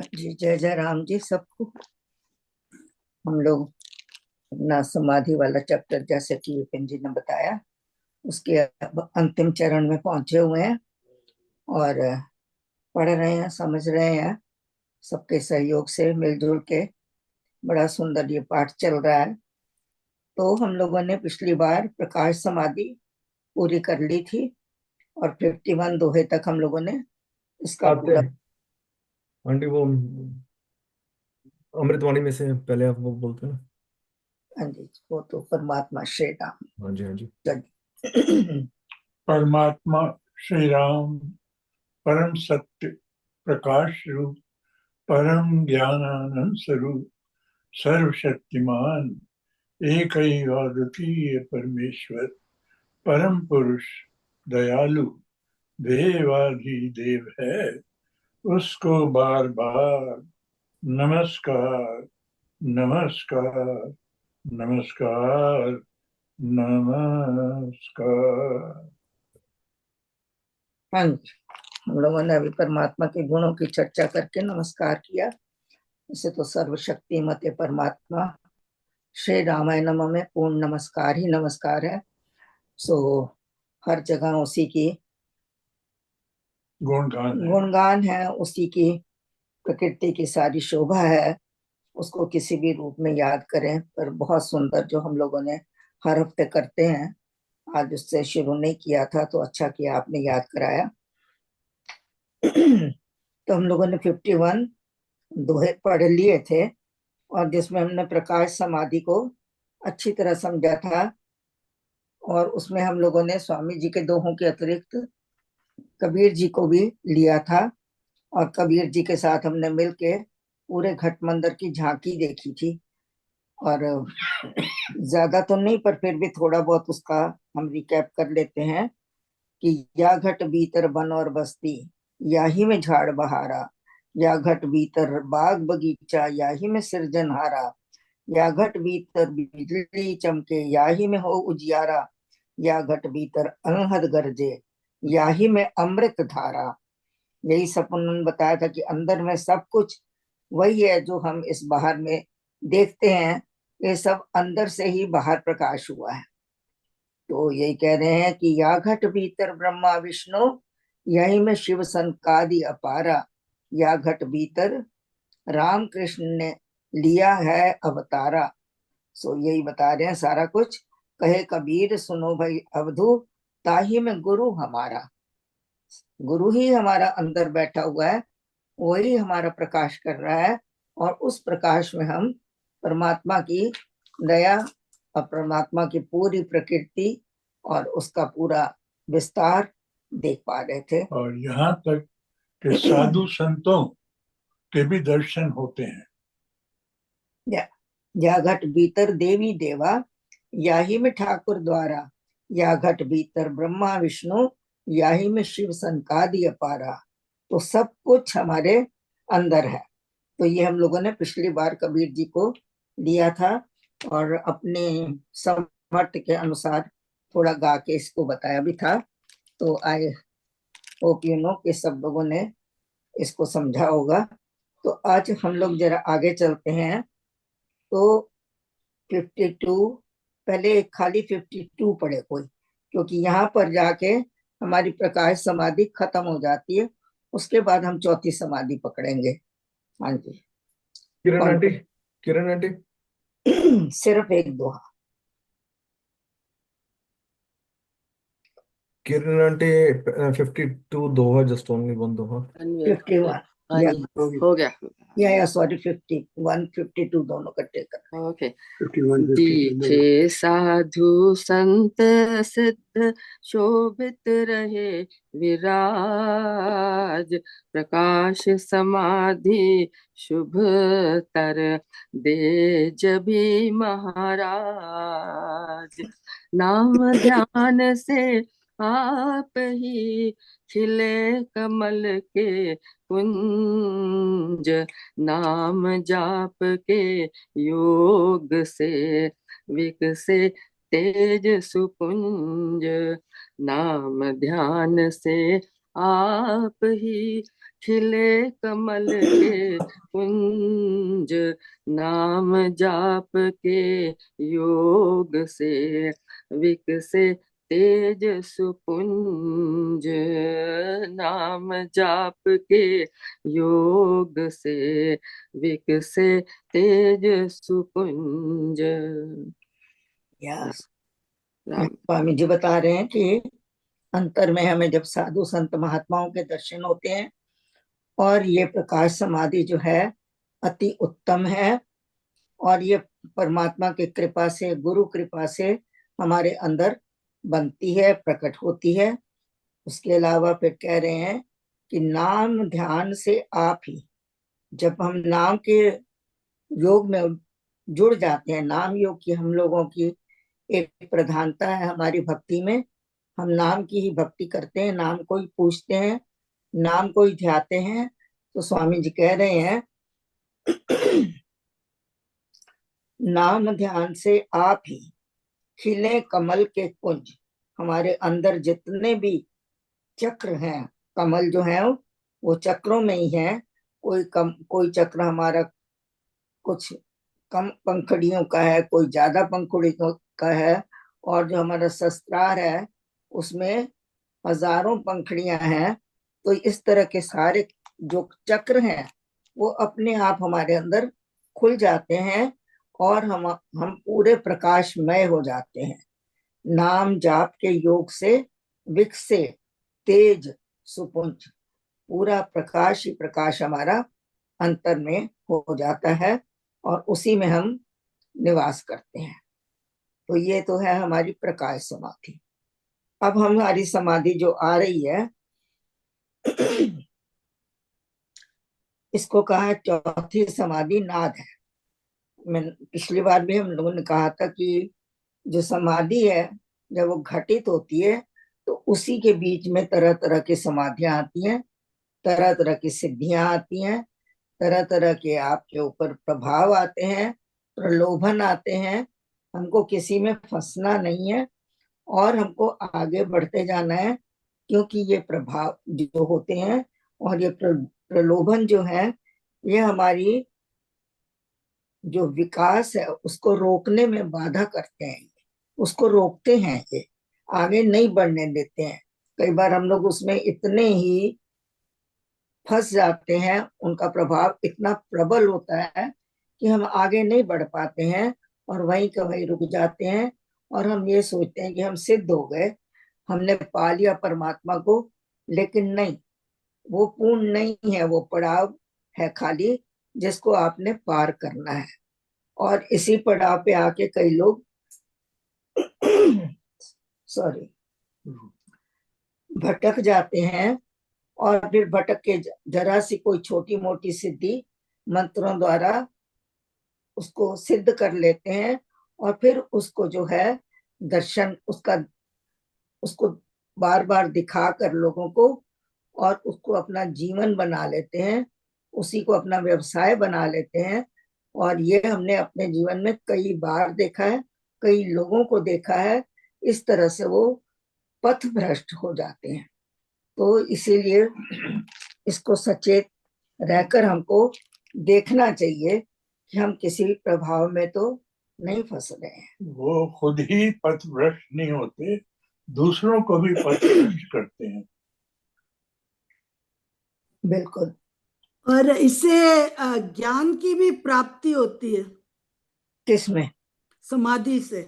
जी, जय जय राम जी सबको। हम लोग अपना समाधि वाला चैप्टर, जैसे कि विपिन जी ने बताया, उसके अब अंतिम चरण में पहुंचे हुए हैं और पढ़ रहे हैं, समझ रहे हैं। सबके सहयोग से मिलजुल के बड़ा सुंदर ये पाठ चल रहा है। तो हम लोगों ने पिछली बार प्रकाश समाधि पूरी कर ली थी और 51 दोहे तक हम लोगों ने इसका आते पूरा। हैं आंटी, वो अमृतवाणी में से पहले आप वो बोलते हैं ना। हाँ जी, वो तो परमात्मा श्री राम। हाँ जी, हाँ जी। चलिए। परमात्मा श्री राम परम सत्य प्रकाश रूप परम ज्ञानानंद स्वरूप सर्वशक्तिमान एक ही अद्वितीय परमेश्वर परम पुरुष दयालु देवाधिदेव है। उसको बार बार नमस्कार, नमस्कार, नमस्कार, नमस्कार। हाँ जी, हम लोगों ने अभी परमात्मा के गुणों की चर्चा करके नमस्कार किया। इसे तो सर्वशक्तिमते परमात्मा श्री रामाय नमः में पूर्ण नमस्कार ही नमस्कार है। सो हर जगह उसी की गुणगान है, उसी की प्रकृति की सारी शोभा है। उसको किसी भी रूप में याद करें, पर बहुत सुंदर जो हम लोगों ने हर हफ्ते करते हैं। आज उससे शुरू नहीं किया था तो अच्छा किया आपने याद कराया। तो हम लोगों ने 51 दोहे पढ़ लिए थे और जिसमें हमने प्रकाश समाधि को अच्छी तरह समझा था। और उसमें हम लोगों ने स्वामी जी के दोहों के अतिरिक्त कबीर जी को भी लिया था और कबीर जी के साथ हमने मिलके पूरे घट मंदिर की झांकी देखी थी। और ज्यादा तो नहीं, पर फिर भी थोड़ा बहुत उसका हम रिकैप कर लेते हैं कि या घट भीतर बन और बस्ती, या ही में झाड़ बहारा, या घट भीतर बाग बगीचा, या ही में सृजनहारा, या घट भीतर बिजली चमके, या ही में हो उजियारा, या घट भीतर अनहद गरजे, या ही में अमृत धारा। यही सब उन्होंने बताया था कि अंदर में सब कुछ वही है जो हम इस बाहर में देखते हैं। ये सब अंदर से ही बाहर प्रकाश हुआ है। तो यही कह रहे हैं कि या घट भीतर ब्रह्मा विष्णु, यही में शिव सनकादि अपारा, या घट भीतर राम कृष्ण ने लिया है अवतारा। सो यही बता रहे हैं सारा कुछ। कहे कबीर सुनो भाई अवधू, ताही में गुरु हमारा। गुरु ही हमारा अंदर बैठा हुआ है, वही हमारा प्रकाश कर रहा है। और उस प्रकाश में हम परमात्मा की दया और परमात्मा की पूरी प्रकृति और उसका पूरा विस्तार देख पा रहे थे। और यहाँ तक कि साधु संतों के भी दर्शन होते हैं। या घट भीतर देवी देवा, या ही में ठाकुर द्वारा, या घट भीतर ब्रह्मा विष्णु, या ही में शिव सनकादि अपारा। तो सब कुछ हमारे अंदर है। तो ये हम लोगों ने पिछली बार कबीर जी को दिया था और अपने समर्थ के अनुसार थोड़ा गा के इसको बताया भी था। तो आई होप यू नो कि सब लोगों ने इसको समझा होगा। तो आज हम लोग जरा आगे चलते हैं। तो 52, पहले खाली 52 पढ़े कोई, क्योंकि यहाँ पर जाके हमारी प्रकाश समाधि खत्म हो जाती है। उसके बाद हम चौथी समाधि पकड़ेंगे। हाँ जी। किरण कौन आंटी, पढ़े? किरण आंटी। सिर्फ एक दोहा। किरण आंटी, 52 दोहा, जस्ट ओनली वन दोहा। अनम्यूट। 51, हाँ या जी, हो गया। या सॉरी, 51 52 दोनों इकट्ठे कर। ओके। 51, 52 दीखे साधु संत सिद्ध शोभित रहे विराज, प्रकाश समाधि शुभ तर दे जभी महाराज। नाम ध्यान से आप ही खिले कमल के कुंज, नाम जाप के योग से विकसे तेज सुपुंज, नाम ध्यान से आप ही खिले कमल के कुंज, नाम जाप के योग से विकसे तेज सुपुंज, नाम जाप के योग से विकसे तेज सुपुंज। यस, राम। स्वामी जी बता रहे हैं कि अंतर में हमें जब साधु संत महात्माओं के दर्शन होते हैं और ये प्रकाश समाधि जो है अति उत्तम है, और ये परमात्मा की कृपा से, गुरु कृपा से हमारे अंदर बनती है, प्रकट होती है। उसके अलावा फिर कह रहे हैं कि नाम ध्यान से आप ही, जब हम नाम के योग में जुड़ जाते हैं, नाम योग की हम लोगों की एक प्रधानता है हमारी भक्ति में, हम नाम की ही भक्ति करते हैं, नाम को ही पूछते हैं, नाम को ही ध्याते हैं। तो स्वामी जी कह रहे हैं नाम ध्यान से आप ही खिले कमल के कुंज, हमारे अंदर जितने भी चक्र हैं, कमल जो है वो चक्रों में ही है। कोई चक्र हमारा कुछ कम पंखुड़ियों का है, कोई ज्यादा पंखुड़ियों का है, और जो हमारा शस्त्रार है उसमें हजारों पंखुड़ियां हैं। तो इस तरह के सारे जो चक्र हैं वो अपने आप हमारे अंदर खुल जाते हैं और हम पूरे प्रकाशमय हो जाते हैं। नाम जाप के योग से विकसे तेज सुपुंज, पूरा प्रकाश ही प्रकाश हमारा अंतर में हो जाता है और उसी में हम निवास करते हैं। तो ये तो है हमारी प्रकाश समाधि। अब हमारी समाधि जो आ रही है इसको कहा है चौथी समाधि नाद है। मैं पिछली बार भी हम लोगों ने कहा था कि जो समाधि है जब वो घटित होती है तो उसी के बीच में तरह तरह की समाधियां आती हैं, तरह तरह की सिद्धियां आती हैं, तरह तरह के आपके ऊपर प्रभाव आते हैं, प्रलोभन आते हैं। हमको किसी में फंसना नहीं है और हमको आगे बढ़ते जाना है, क्योंकि ये प्रभाव जो होते हैं और ये प्रलोभन जो है ये हमारी जो विकास है उसको रोकने में बाधा करते हैं, उसको रोकते हैं, ये आगे नहीं बढ़ने देते हैं। कई बार हम लोग उसमें इतने ही फंस जाते हैं, उनका प्रभाव इतना प्रबल होता है कि हम आगे नहीं बढ़ पाते हैं और वहीं का वहीं रुक जाते हैं और हम ये सोचते हैं कि हम सिद्ध हो गए, हमने पा लिया परमात्मा को। लेकिन नहीं, वो पूर्ण नहीं है, वो पड़ाव है खाली जिसको आपने पार करना है। और इसी पड़ाव पे आके कई लोग सॉरी भटक जाते हैं और फिर भटक के जरा सी कोई छोटी मोटी सिद्धि मंत्रों द्वारा उसको सिद्ध कर लेते हैं और फिर उसको जो है दर्शन उसको बार बार दिखा कर लोगों को और उसको अपना जीवन बना लेते हैं, उसी को अपना व्यवसाय बना लेते हैं। और ये हमने अपने जीवन में कई बार देखा है, कई लोगों को देखा है, इस तरह से वो पथ भ्रष्ट हो जाते हैं। तो इसीलिए इसको सचेत रहकर हमको देखना चाहिए कि हम किसी प्रभाव में तो नहीं फंस रहे हैं। वो खुद ही पथ भ्रष्ट नहीं होते, दूसरों को भी पथ भ्रष्ट करते हैं। बिल्कुल। और इससे ज्ञान की भी प्राप्ति होती है। किसमें? समाधि से।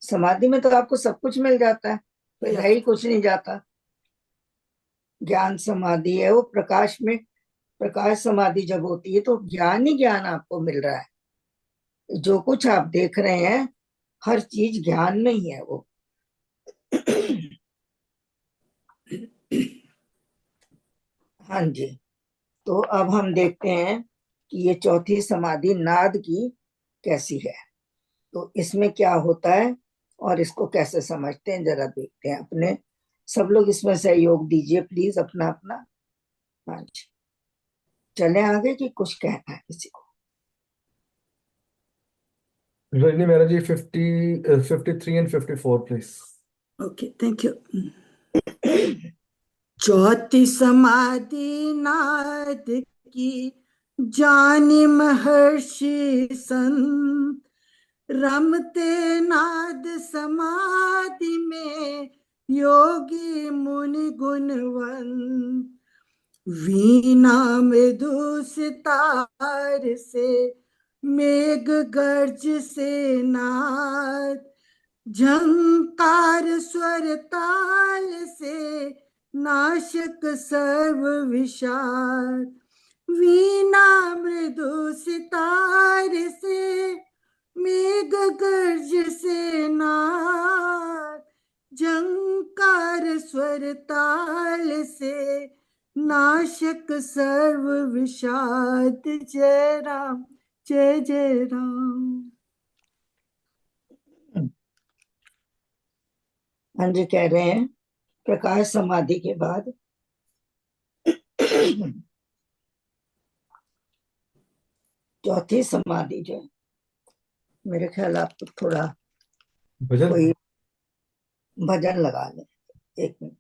समाधि में तो आपको सब कुछ मिल जाता है, फिर रह ही कुछ नहीं जाता। ज्ञान समाधि है वो प्रकाश में, प्रकाश समाधि जब होती है तो ज्ञान ही ज्ञान आपको मिल रहा है। जो कुछ आप देख रहे हैं हर चीज ज्ञान में ही है वो। हाँ जी। तो अब हम देखते हैं कि ये चौथी समाधि नाद की कैसी है, तो इसमें क्या होता है और इसको कैसे समझते हैं जरा देखते हैं। अपने सब लोग इसमें सहयोग दीजिए प्लीज अपना अपना। हाँ जी, चले आगे कि कुछ कहना है किसी को? Rajni Mehra ji, 53 and 54, please. Okay, thank you. चौथी समाधि नाद की जानी महर्षि संत, रमते नाद समाधि में योगी मुनि गुणवंत। वीणा मृदु सितार से मेघ गर्ज से नाद, झंकार स्वर ताल से नाशक सर्व विषाद। वीणा मृदु सितार से मेघ गर्ज से नाद, झंकार स्वर ताल से नाशक सर्व विषाद। जय राम, जय जय राम। हाँ जी, कह रहे हैं प्रकाश समाधि के बाद चौथी समाधि जो है, मेरे ख्याल आप थोड़ा भजन कोई भजन लगा लें। एक मिनट।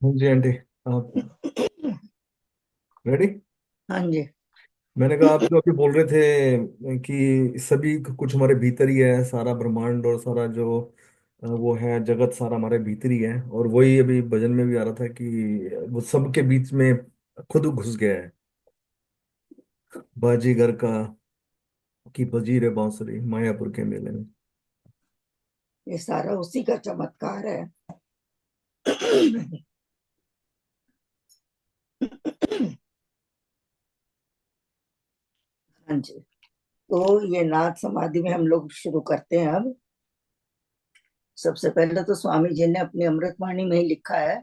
हाँ जी आंटी, आप रेडी? हाँ जी। मैंने कहा आप जो अभी बोल रहे थे कि सभी कुछ हमारे भीतर ही है, सारा ब्रह्मांड और सारा जो वो है जगत सारा हमारे भीतर ही है, और वही अभी भजन में भी आ रहा था कि वो सबके बीच में खुद घुस गया है। बाजीगर का की बजी रे बांसुरी मायापुर के मेले में। ये सारा उसी का चमत्कार है। हाँ जी। तो ये नाद समाधि में हम लोग शुरू करते हैं अब। सबसे पहले तो स्वामी जी ने अपनी अमृतवाणी में ही लिखा है,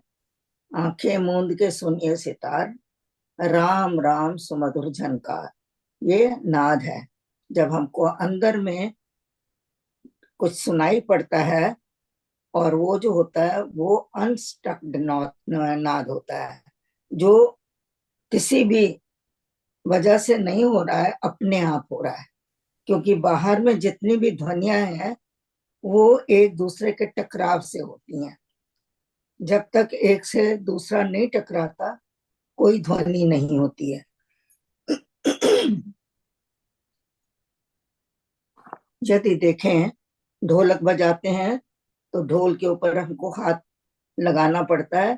आंखें मूंद के सुनिए सितार, राम राम सुमधुर झनकार। ये नाद है। जब हमको अंदर में कुछ सुनाई पड़ता है, और वो जो होता है वो अनस्टक्ड नाद होता है, जो किसी भी वजह से नहीं हो रहा है, अपने आप हो रहा है। क्योंकि बाहर में जितनी भी ध्वनियां हैं वो एक दूसरे के टकराव से होती हैं। जब तक एक से दूसरा नहीं टकराता कोई ध्वनि नहीं होती है। यदि देखें, ढोलक बजाते हैं तो ढोल के ऊपर हमको हाथ लगाना पड़ता है,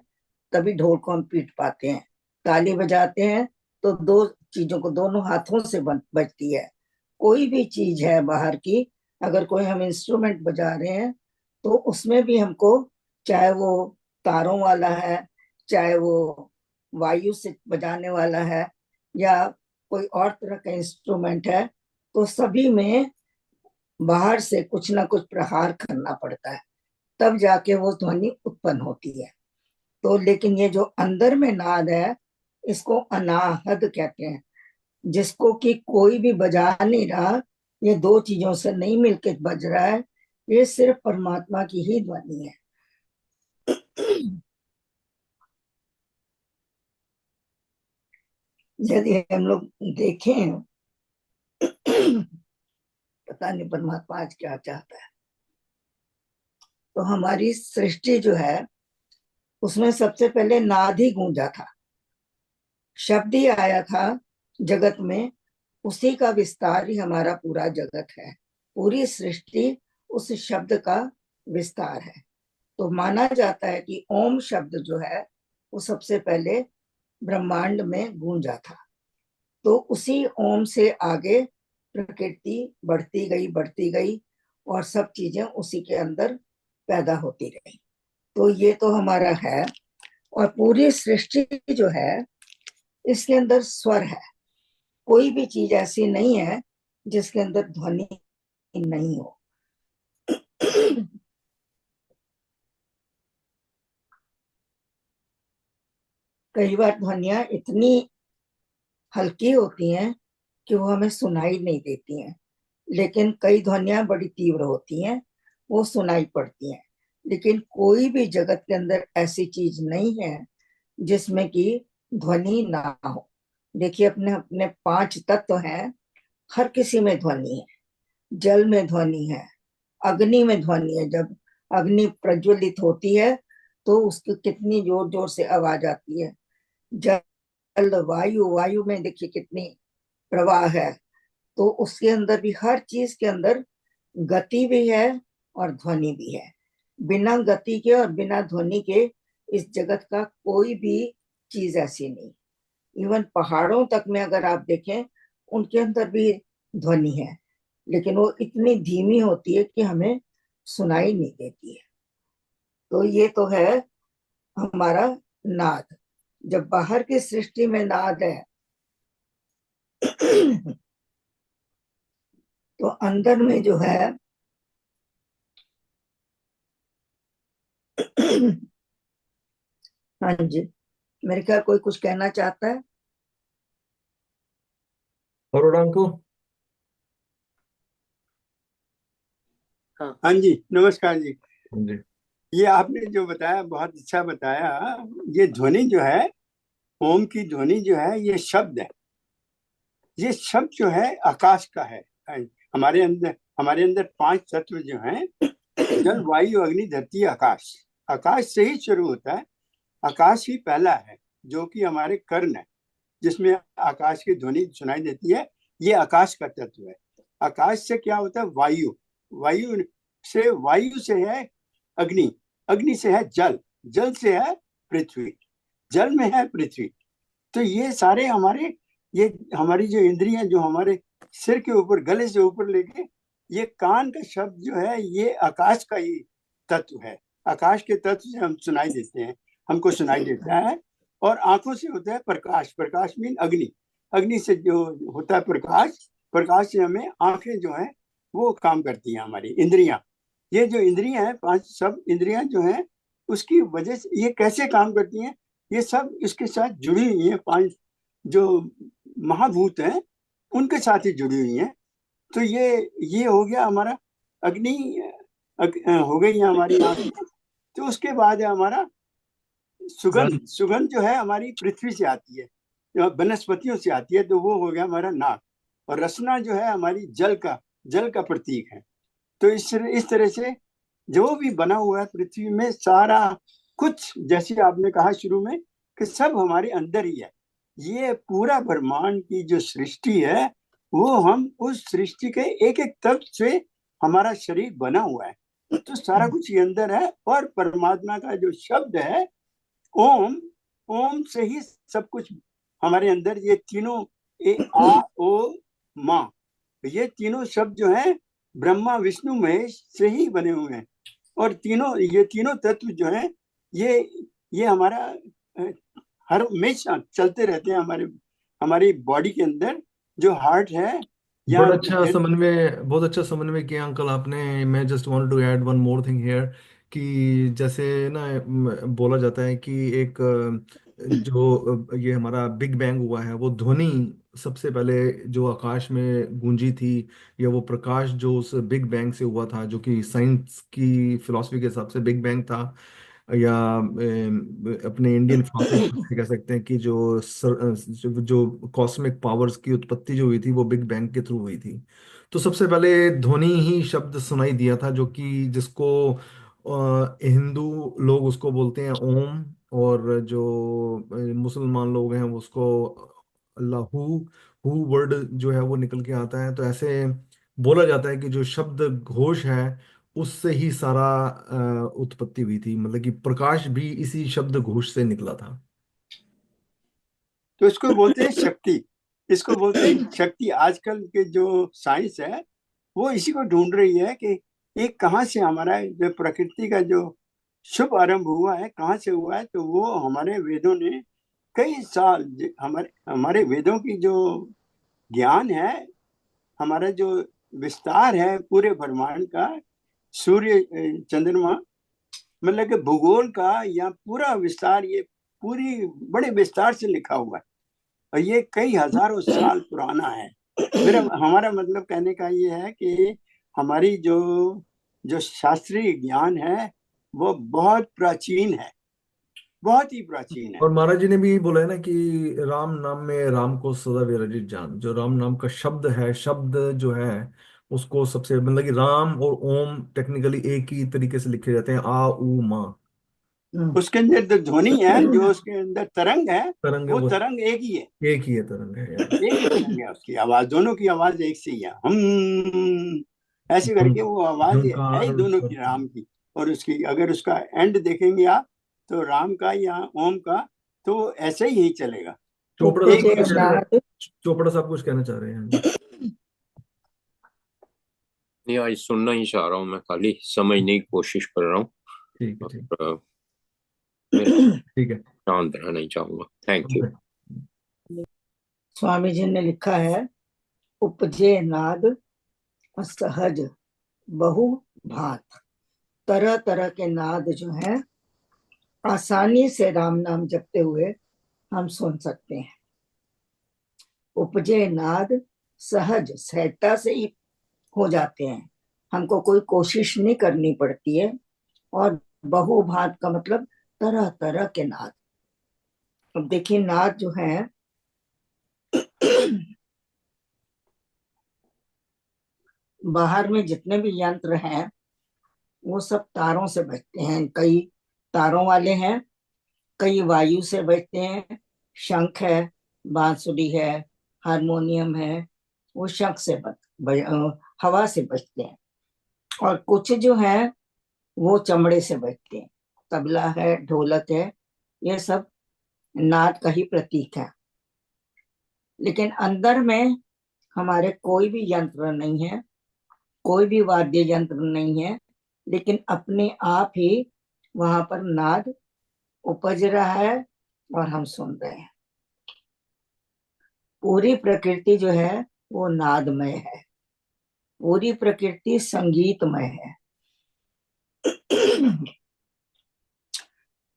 तभी ढोल को हम पीट पाते हैं। ताली बजाते हैं तो दो चीजों को दोनों हाथों से बजती है। कोई भी चीज है बाहर की, अगर कोई हम इंस्ट्रूमेंट बजा रहे हैं तो उसमें भी हमको, चाहे वो तारों वाला है, चाहे वो वायु से बजाने वाला है, या कोई और तरह का इंस्ट्रूमेंट है, तो सभी में बाहर से कुछ ना कुछ प्रहार करना पड़ता है, तब जाके वो ध्वनि उत्पन्न होती है। तो लेकिन ये जो अंदर में नाद है, इसको अनाहद कहते हैं, जिसको कि कोई भी बजा नहीं रहा, ये दो चीजों से नहीं मिलके बज रहा है, ये सिर्फ परमात्मा की ही ध्वनि है। यदि हम लोग देखें, पता नहीं परमात्मा आज क्या चाहता है। तो हमारी सृष्टि जो है उसमें सबसे पहले नाद ही गूंजा था, शब्द ही आया था जगत में, उसी का विस्तार ही हमारा पूरा जगत है। पूरी सृष्टि उस शब्द का विस्तार है। तो माना जाता है कि ओम शब्द जो है वो सबसे पहले ब्रह्मांड में गूंजा था। तो उसी ओम से आगे प्रकृति बढ़ती गई और सब चीजें उसी के अंदर पैदा होती रही। तो ये तो हमारा है। और पूरी सृष्टि जो है इसके अंदर स्वर है। कोई भी चीज ऐसी नहीं है जिसके अंदर ध्वनि नहीं हो। कई बार ध्वनियां इतनी हल्की होती हैं कि वो हमें सुनाई नहीं देती हैं, लेकिन कई ध्वनियां बड़ी तीव्र होती हैं, वो सुनाई पड़ती हैं। लेकिन कोई भी जगत के अंदर ऐसी चीज नहीं है जिसमें कि ध्वनि ना हो। देखिए, अपने अपने पांच तत्व हैं, हर किसी में ध्वनि है। जल में ध्वनि है, अग्नि में ध्वनि है। जब अग्नि प्रज्वलित होती है तो उसकी कितनी जोर जोर से आवाज आती है। जल, वायु, वायु में देखिए कितनी प्रवाह है। तो उसके अंदर भी, हर चीज के अंदर गति भी है और ध्वनि भी है। बिना गति के और बिना ध्वनि के इस जगत का कोई भी चीज ऐसी नहीं। इवन पहाड़ों तक में अगर आप देखें, उनके अंदर भी ध्वनि है, लेकिन वो इतनी धीमी होती है कि हमें सुनाई नहीं देती है। तो ये तो है हमारा नाद। जब बाहर की सृष्टि में नाद है तो अंदर में जो है हाँ जी, मेरे ख्याल कोई कुछ कहना चाहता है। अरुणांको। हाँ हाँ जी, नमस्कार जी। हाँ जी। ये आपने जो बताया बहुत अच्छा बताया। ये ध्वनि जो है, ओम की ध्वनि जो है, ये शब्द है। ये शब्द जो है आकाश का है। हमारे अंदर पांच तत्व जो हैं, जल, वायु, अग्नि, धरती, आकाश। आकाश से ही शुरू होता है आकाश ही पहला है जो कि हमारे कर्ण है, जिसमें आकाश की ध्वनि सुनाई देती है। ये आकाश का तत्व है। आकाश से क्या होता है? वायु, वायु से है अग्नि, अग्नि से है जल, जल से है पृथ्वी, जल में है पृथ्वी। तो ये सारे हमारी जो इंद्रियां जो हमारे सिर के ऊपर, गले से ऊपर लेके, ये कान का शब्द जो है ये आकाश का ही तत्व है। आकाश के तत्व से हम सुनाई देते हैं, हमको सुनाई देता है। और आंखों से होता है प्रकाश, प्रकाश मीन अग्नि, अग्नि से जो होता है प्रकाश, प्रकाश से हमें आंखें जो है वो काम करती हैं, हमारी इंद्रियां। ये जो इंद्रियां हैं, 5 सब इंद्रियां जो हैं, उसकी वजह से ये कैसे काम करती हैं, ये सब इसके साथ जुड़ी हुई हैं। 5 जो महाभूत हैं उनके साथ ही जुड़ी हुई हैं। तो ये हो गया हमारा अग्नि, हो गई हमारी आंखें। तो उसके बाद है हमारा सुगंध। सुगंध जो है हमारी पृथ्वी से आती है, वनस्पतियों से आती है, तो वो हो गया हमारा नाक। और रसना जो है हमारी जल का प्रतीक है। तो इस तरह से जो भी बना हुआ है पृथ्वी में, सारा कुछ, जैसे आपने कहा शुरू में कि सब हमारे अंदर ही है। ये पूरा ब्रह्मांड की जो सृष्टि है, वो हम उस सृष्टि के एक एक तत्व से हमारा शरीर बना हुआ है। तो सारा कुछ ये अंदर है। और परमात्मा का जो शब्द है ओम, ओम से ही सब कुछ हमारे अंदर, ये तीनों आ ओ मा, ये तीनों शब्द जो है ब्रह्मा विष्णु महेश से ही बने हुए हैं। और ये तीनों तत्व जो है ये हमारा हर हमेशा चलते रहते हैं हमारी बॉडी के अंदर। जो हार्ट है या बहुत अच्छा समन्वय किया अंकल आपने। मैं just want to add one more thing here कि जैसे ना बोला जाता है कि एक ये हमारा बिग बैंग हुआ है, वो ध्वनि सबसे पहले जो आकाश में गूंजी थी, या वो प्रकाश जो उस बिग बैंग से हुआ था, जो कि साइंस की फिलॉसफी के हिसाब से बिग बैंग था, या अपने इंडियन फिलॉसफी से कह सकते हैं कि जो कॉस्मिक पावर्स की उत्पत्ति जो हुई थी वो बिग बैंग के थ्रू हुई थी। तो सबसे पहले ध्वनि ही शब्द सुनाई दिया था, जो कि जिसको हिंदू लोग उसको बोलते हैं ओम, और जो मुसलमान लोग हैं वो उसको अल्लाह हु वर्ड जो है वो निकल के आता है। तो ऐसे बोला जाता है कि जो शब्द घोष है उससे ही सारा उत्पत्ति हुई थी, मतलब कि प्रकाश भी इसी शब्द घोष से निकला था। तो इसको बोलते हैं शक्ति, इसको बोलते हैं शक्ति। आजकल के जो साइंस है वो इसी को ढूंढ रही है कि ये कहाँ से हमारा जो प्रकृति का जो शुभ आरंभ हुआ है, कहाँ से हुआ है। तो वो हमारे वेदों ने कई साल, हमारे वेदों की जो ज्ञान है, हमारा जो विस्तार है पूरे ब्रह्मांड का, सूर्य चंद्रमा, मतलब कि भूगोल का या पूरा विस्तार, ये पूरी बड़े विस्तार से लिखा हुआ है। और ये कई हजारों साल पुराना है। हमारा मतलब कहने का ये है कि हमारी जो शास्त्रीय ज्ञान है वो बहुत प्राचीन है, बहुत ही प्राचीन है। और महाराज जी ने भी बोला है ना कि राम नाम में राम को सदा विरजित जान। जो राम नाम का शब्द है, शब्द जो है उसको सबसे, मतलब कि राम और ओम टेक्निकली एक ही तरीके से लिखे जाते हैं, आ उ मा। उसके अंदर जो ध्वनि है, जो उसके अंदर तरंग है, तरंग है वो वो तरंग एक ही है, एक ही है, तरंग है यार। एक ही तरंग है। उसकी आवाज, दोनों की आवाज एक सी है। हम ऐसे करके वो आवाज है ही झुंकार दोनों की, राम की। और उसकी अगर उसका एंड देखेंगे आप, तो राम का या ओम का, तो ऐसे ही चलेगा। चोपड़ा एक साहब ही कुछ चोपड़ा साहब कुछ कहना चाह रहे हैं। नहीं, आज सुनना ही चाह रहा हूँ, मैं खाली समझने की कोशिश कर रहा हूँ। ठीक है, ठीक और, ठीक है, शांत रहना ही चाहूंगा। Thank you. स्वामी जी ने लिखा है, उपजे नाद असहज बहु भात। तरह तरह के नाद जो है आसानी से राम नाम जपते हुए हम सुन सकते हैं। उपजे नाद सहज, सहजता से ही हो जाते हैं, हमको कोई कोशिश नहीं करनी पड़ती है। और बहुभात का मतलब तरह तरह के नाद। अब देखिए, नाद जो है बाहर में जितने भी यंत्र हैं वो सब तारों से बजते हैं, कई तारों वाले हैं कई वायु से बजते हैं, शंख है, बांसुरी है, हारमोनियम है, वो शंख से हवा से बजते हैं। और कुछ जो है वो चमड़े से बजते हैं, तबला है, ढोलक है, ये सब नाद का ही प्रतीक है। लेकिन अंदर में हमारे कोई भी यंत्र नहीं है, कोई भी वाद्य यंत्र नहीं है, लेकिन अपने आप ही वहां पर नाद उपज रहा है और हम सुन रहे हैं। पूरी प्रकृति जो है वो नादमय है, पूरी प्रकृति संगीतमय है।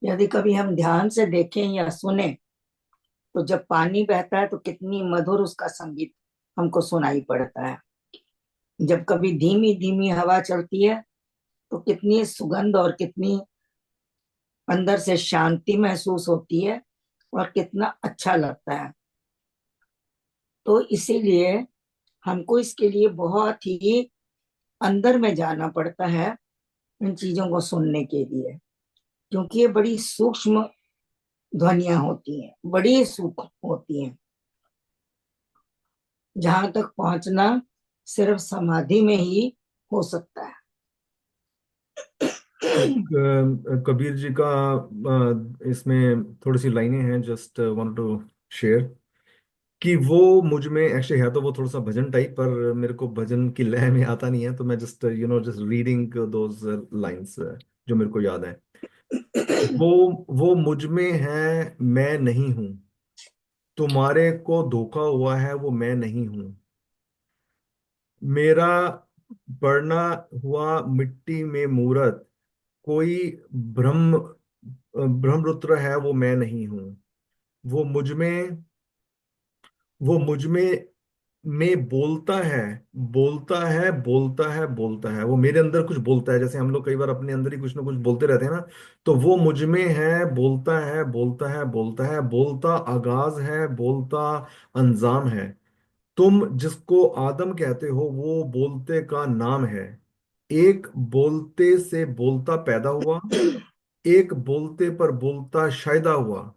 यदि कभी हम ध्यान से देखें या सुने तो जब पानी बहता है तो कितनी मधुर उसका संगीत हमको सुनाई पड़ता है। जब कभी धीमी धीमी हवा चलती है तो कितनी सुगंध और कितनी अंदर से शांति महसूस होती है और कितना अच्छा लगता है। तो इसीलिए हमको इसके लिए बहुत ही अंदर में जाना पड़ता है इन चीजों को सुनने के लिए, क्योंकि ये बड़ी सूक्ष्म ध्वनियां होती हैं, बड़ी सूक्ष्म होती हैं, जहां तक पहुंचना सिर्फ समाधि में ही हो सकता है। कबीर जी का इसमें थोड़ी सी लाइनें हैं, जस्ट वांट टू शेयर कि वो मुझ में एक्चुअली है तो वो थोड़ा सा भजन टाइप, पर मेरे को भजन की लय में आता नहीं है, तो मैं just just reading those lines जो मेरे को याद है। वो मुझ में है, मैं नहीं हूं, तुम्हारे को धोखा हुआ है वो मैं नहीं हूं, मेरा बढ़ना हुआ मिट्टी में मूरत, कोई ब्रह्म ब्रह्मरुद्र है वो मैं नहीं हूं, वो मुझ में वो मुझ में बोलता है, बोलता है, बोलता है, बोलता है, वो मेरे अंदर कुछ बोलता है, जैसे हम लोग कई बार अपने अंदर ही कुछ ना कुछ बोलते रहते हैं ना, तो वो मुझ में है, बोलता है, बोलता है, बोलता है, बोलता आगाज है, बोलता अंजाम है, तुम जिसको आदम कहते हो वो बोलते का नाम है, एक बोलते से बोलता पैदा हुआ, एक बोलते पर बोलता शायदा हुआ,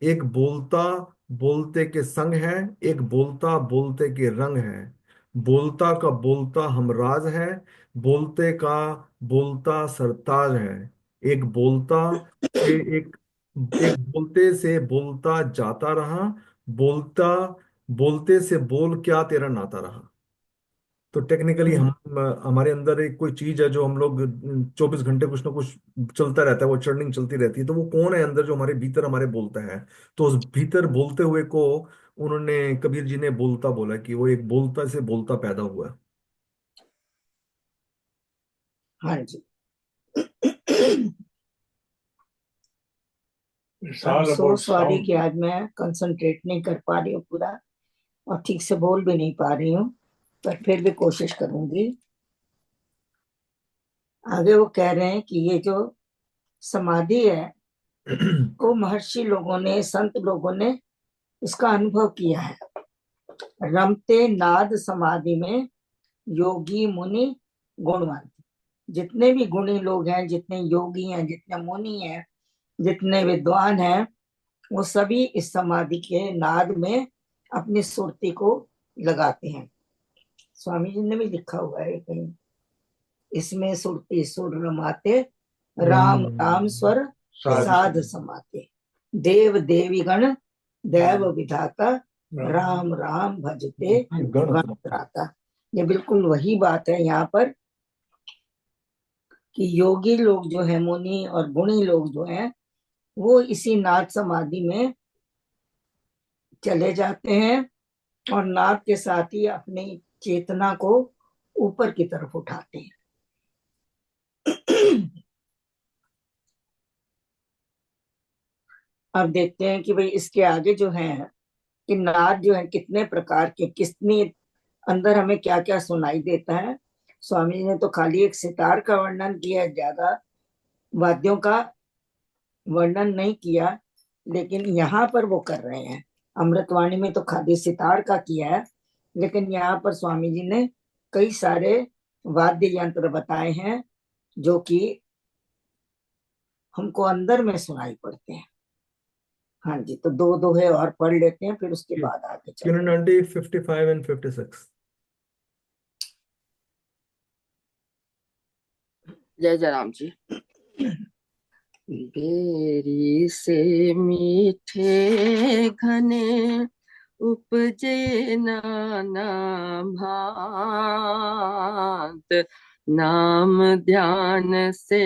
एक बोलता बोलते के संग है, एक बोलता बोलते के रंग है, बोलता का बोलता हमराज है, बोलते का बोलता सरताज है, एक बोलता से एक एक बोलते से बोलता जाता रहा, बोलता बोलते से बोल क्या तेरा नाता रहा। तो टेक्निकली हम हमारे अंदर एक कोई चीज है जो हम लोग 24 घंटे कुछ ना कुछ चलता रहता है, वो चर्निंग चलती रहती है, तो वो कौन है अंदर जो हमारे भीतर हमारे बोलता है। तो उस भीतर बोलते हुए को उन्होंने, कबीर जी ने बोलता बोला कि वो एक बोलता से बोलता पैदा हुआ। हाँ जी। It's I'm all so about sorry sound. कि आज मैं कंसंट्रेट नहीं कर पा रही हूँ पूरा, और ठीक से बोल भी नहीं पा रही हूँ, पर फिर भी कोशिश करूंगी। आगे वो कह रहे हैं कि ये जो समाधि है को महर्षि लोगों ने, संत लोगों ने इसका अनुभव किया है। रमते नाद समाधि में योगी मुनि गुणवान। जितने भी गुणी लोग हैं, जितने योगी हैं, जितने मुनि हैं, जितने विद्वान हैं, वो सभी इस समाधि के नाद में अपनी सुरती को लगाते हैं। स्वामी जी ने भी लिखा हुआ है कहीं, इसमें सुरती सुर रमाते, राम राम स्वर साध समाते, देव देवी गण देव विधाता, राम राम भजते गण त्राता। ये बिल्कुल वही बात है यहाँ पर कि योगी लोग जो है, मुनि और गुणी लोग जो हैं, वो इसी नाद समाधि में चले जाते हैं और नाद के साथ ही अपनी चेतना को ऊपर की तरफ उठाते हैं। अब देखते हैं कि भाई इसके आगे जो है कि नाद जो है कितने प्रकार के, कितनी अंदर हमें क्या क्या सुनाई देता है। स्वामी जी ने तो खाली एक सितार का वर्णन किया है, ज्यादा वाद्यों का वर्णन नहीं किया, लेकिन यहाँ पर वो कर रहे हैं। अमृतवाणी में तो खाली सितार का किया है, लेकिन यहाँ पर स्वामी जी ने कई सारे वाद्य यंत्र बताए हैं, जो कि हमको अंदर में सुनाई पड़ते हैं। हाँ जी, तो दो दोहे और पढ़ लेते हैं, फिर उसके बाद आगे चलते हैं। 90, 55 and 56। जय जय राम जी। बेरी से मीठे घने उपजे नाना भांत, नाम ध्यान से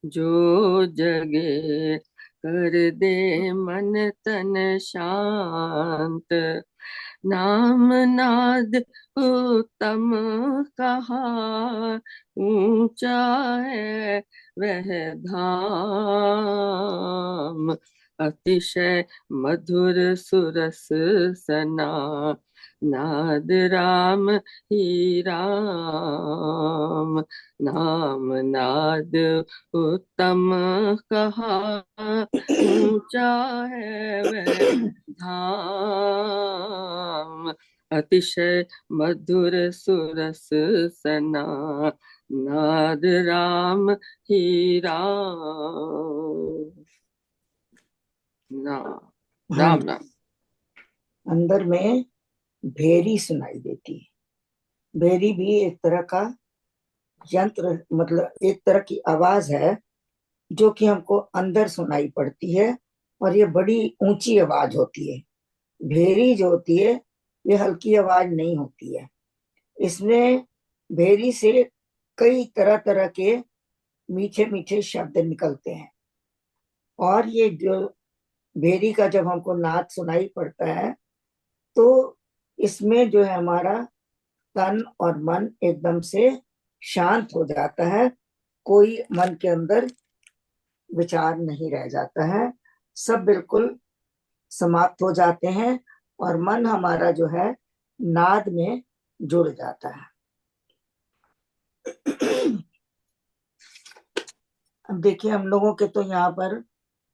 जो जगे कर दे मन तन शांत। नाम नाद उत्तम कहा, ऊंचा है वह धाम, अतिशय मधुर सुरस सना, नाद राम ही राम। नाम नाद उत्तम कहा, ऊंचा है वह धाम, अतिशय मधुर सुरस सना, नाद राम ही राम। हाँ राम जी, राम। अंदर में भेरी सुनाई देती है। भेरी भी एक तरह का यंत्र, मतलब एक तरह की आवाज है जो कि हमको अंदर सुनाई पड़ती है, और ये बड़ी ऊंची आवाज होती है। भेरी जो होती है ये हल्की आवाज नहीं होती है। इसमें भेरी से कई तरह तरह के मीठे मीठे शब्द निकलते हैं, और ये जो भेरी का जब हमको नाद सुनाई पड़ता है तो इसमें जो है हमारा तन और मन एकदम से शांत हो जाता है। कोई मन के अंदर विचार नहीं रह जाता है, सब बिल्कुल समाप्त हो जाते हैं, और मन हमारा जो है नाद में जुड़ जाता है। अब देखिए, हम लोगों के तो यहाँ पर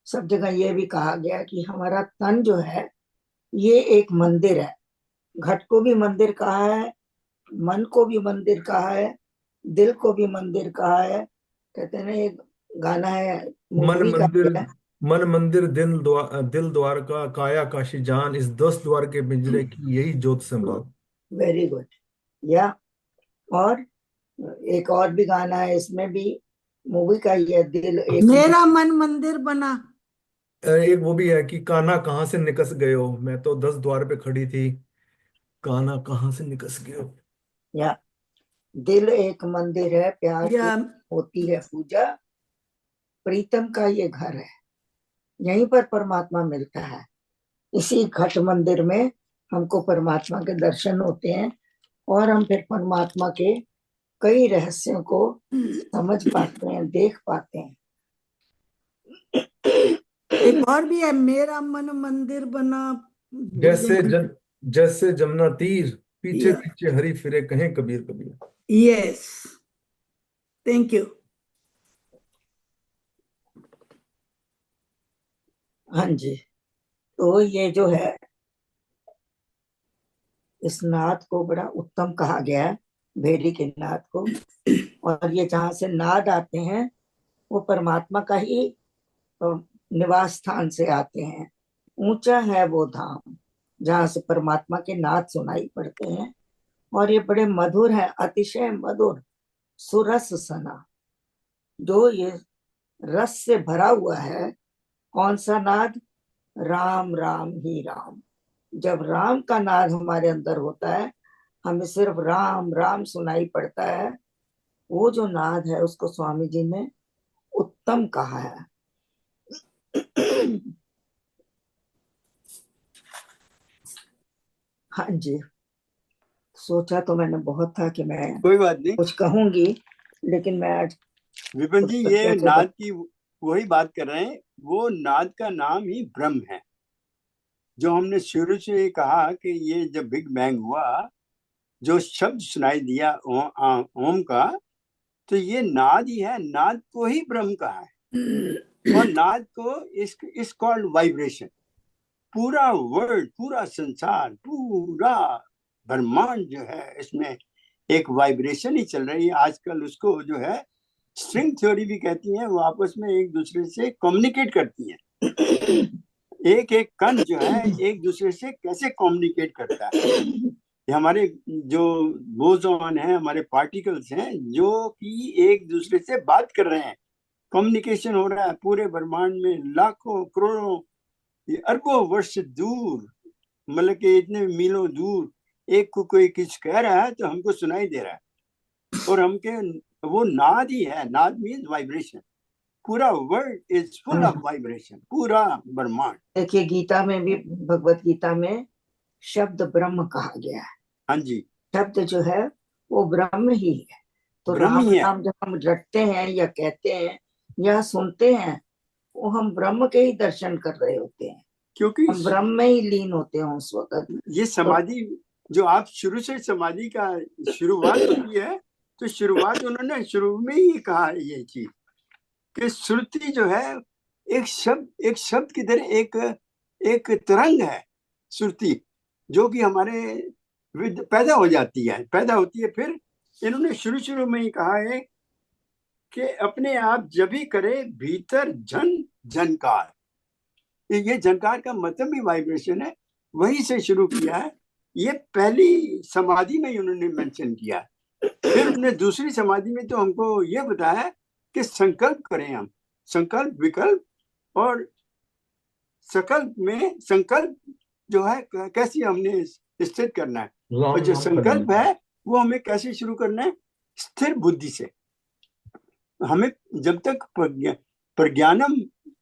सब जगह ये भी कहा गया कि हमारा तन जो है ये एक मंदिर है। घट को भी मंदिर कहा है, मन को भी मंदिर कहा है, दिल को भी मंदिर कहा है। कहते हैं ना, एक गाना है, मन मूवी का मंदिर, है। मन मंदिर दिल द्वार का, काया काशी जान, इस 10 द्वार के पिंजरे की यही ज्योत संभाल। Very good. या और एक और भी गाना है, इसमें भी मूवी का ये दिल एक मेरा मन मंदिर बना। एक वो भी है कि कान्हा कहाँ से निकस गए हो, मैं तो 10 द्वार पे खड़ी थी, कान्हा कहाँ से निकस गए हो। या दिल एक मंदिर है, प्यार की या होती है पूजा, प्रीतम का ये घर है, यहीं पर परमात्मा मिलता है। इसी घट मंदिर में हमको परमात्मा के दर्शन होते हैं, और हम फिर परमात्मा के कई रहस्यों को समझ पाते हैं, देख पाते हैं। एक और भी है, मेरा मन मंदिर बना। जैसे जमुना तीर, पीछे या पीछे हरी फिरे, कहें Kabir Kabir. Yes, thank you. हाँ जी, तो ये जो है इस नाद को बड़ा उत्तम कहा गया है, भेरी के नाद को। और ये जहाँ से नाद आते हैं वो परमात्मा का ही निवास स्थान से आते हैं। ऊंचा है वो धाम जहाँ से परमात्मा के नाद सुनाई पड़ते हैं, और ये बड़े मधुर है, अतिशय मधुर, सुरस सना। जो ये रस से भरा हुआ है, कौन सा नाद? राम राम ही राम। जब राम का नाद हमारे अंदर होता है, हमें सिर्फ राम राम सुनाई पड़ता है। वो जो नाद है उसको स्वामी जी ने उत्तम कहा है। हाँ जी, सोचा तो मैंने बहुत था कि मैं कोई बात नहीं कुछ कहूंगी, लेकिन मैं आज विपिन जी, ये नाद की वही बात कर रहे हैं। वो नाद का नाम ही ब्रह्म है। जो हमने शुरू से कहा कि ये जब बिग बैंग हुआ, जो शब्द सुनाई दिया ओम का, तो ये नाद ही है। नाद को ही ब्रह्म कहा है, और नाद को इस कॉल्ड वाइब्रेशन। पूरा वर्ल्ड, पूरा संसार, पूरा ब्रह्मांड जो है, इसमें एक वाइब्रेशन ही चल रही है। आजकल उसको जो है स्ट्रिंग थ्योरी भी कहती है। वो आपस में एक दूसरे से कम्युनिकेट करती हैं। एक एक कण जो है एक दूसरे से कैसे कम्युनिकेट करता है। ये हमारे जो बोसॉन है, हमारे पार्टिकल्स हैं जो कि एक दूसरे से बात कर रहे हैं, कम्युनिकेशन हो रहा है पूरे ब्रह्मांड में, लाखों करोड़ों ये अरबों वर्ष दूर, मतलब कि इतने मीलों दूर एक को कोई कुछ कह रहा है तो हमको सुनाई दे रहा है, और हमके वो नाद ही है। नाद मीन्स वाइब्रेशन। पूरा world is full of vibration, पूरा ब्रह्मांड। देखिए गीता में भी, भगवत गीता में शब्द ब्रह्म कहा गया है। हाँ जी, शब्द जो है वो ब्रह्म ही है। तो ब्रह्म राम ही है। नाम जब हम रटते हैं या कहते हैं या सुनते हैं, वो हम ब्रह्म के ही दर्शन कर रहे होते हैं, क्योंकि हम ब्रह्म में ही लीन होते हैं उस वक्त। ये समाधि जो आप शुरू से समाधि का शुरुआत होती है, तो शुरुआत उन्होंने शुरू में ही कहा है ये चीज कि श्रुति जो है एक शब्द की तरह एक तरंग है श्रुति, जो कि हमारे पैदा हो जाती है, पैदा होती है। फिर इन्होंने शुरू में ही कहा है कि अपने आप जब भी करे भीतर झनकार। ये झनकार का मतलब भी वाइब्रेशन है, वहीं से शुरू किया है। ये पहली समाधि में ही उन्होंने मेंशन किया। फिर उन्होंने दूसरी समाधि में तो हमको ये बताया कि संकल्प करें हम, संकल्प विकल्प और सकल्प में संकल्प जो है कैसे हमने स्थिर करना है, और जो संकल्प है वो हमें कैसे शुरू करना है, स्थिर बुद्धि से। हमें जब तक प्रज्ञानम,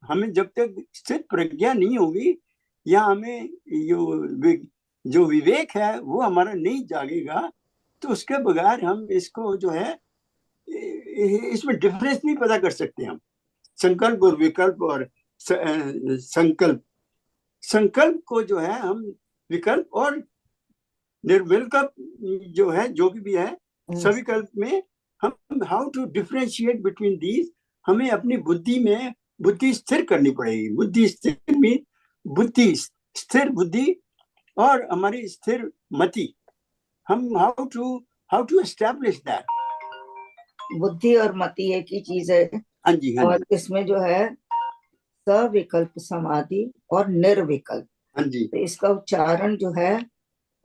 हमें जब तक स्थिर प्रज्ञा नहीं होगी या हमें जो विवेक है वो हमारा नहीं जागेगा, तो उसके बगैर हम इसको जो है इसमें डिफरेंस नहीं पता कर सकते हम। संकल्प और विकल्प और संकल्प को जो है हम विकल्प और निर्विकल्प जो है, जो भी है सविकल्प में हम how to differentiate between these, हमें अपनी बुद्धि में बुद्धि स्थिर करनी पड़ेगी। बुद्धि स्थिर में बुद्धि स्थिर बुद्धि और हमारी स्थिर मति, हम हाउ टू एस्टैब्लिश दैट। बुद्धि और मति एक ही चीज है। हाँ जी, हाँ और जी, इसमें जो है सविकल्प समाधि और निर्विकल्प, हाँ जी, तो इसका उच्चारण जो है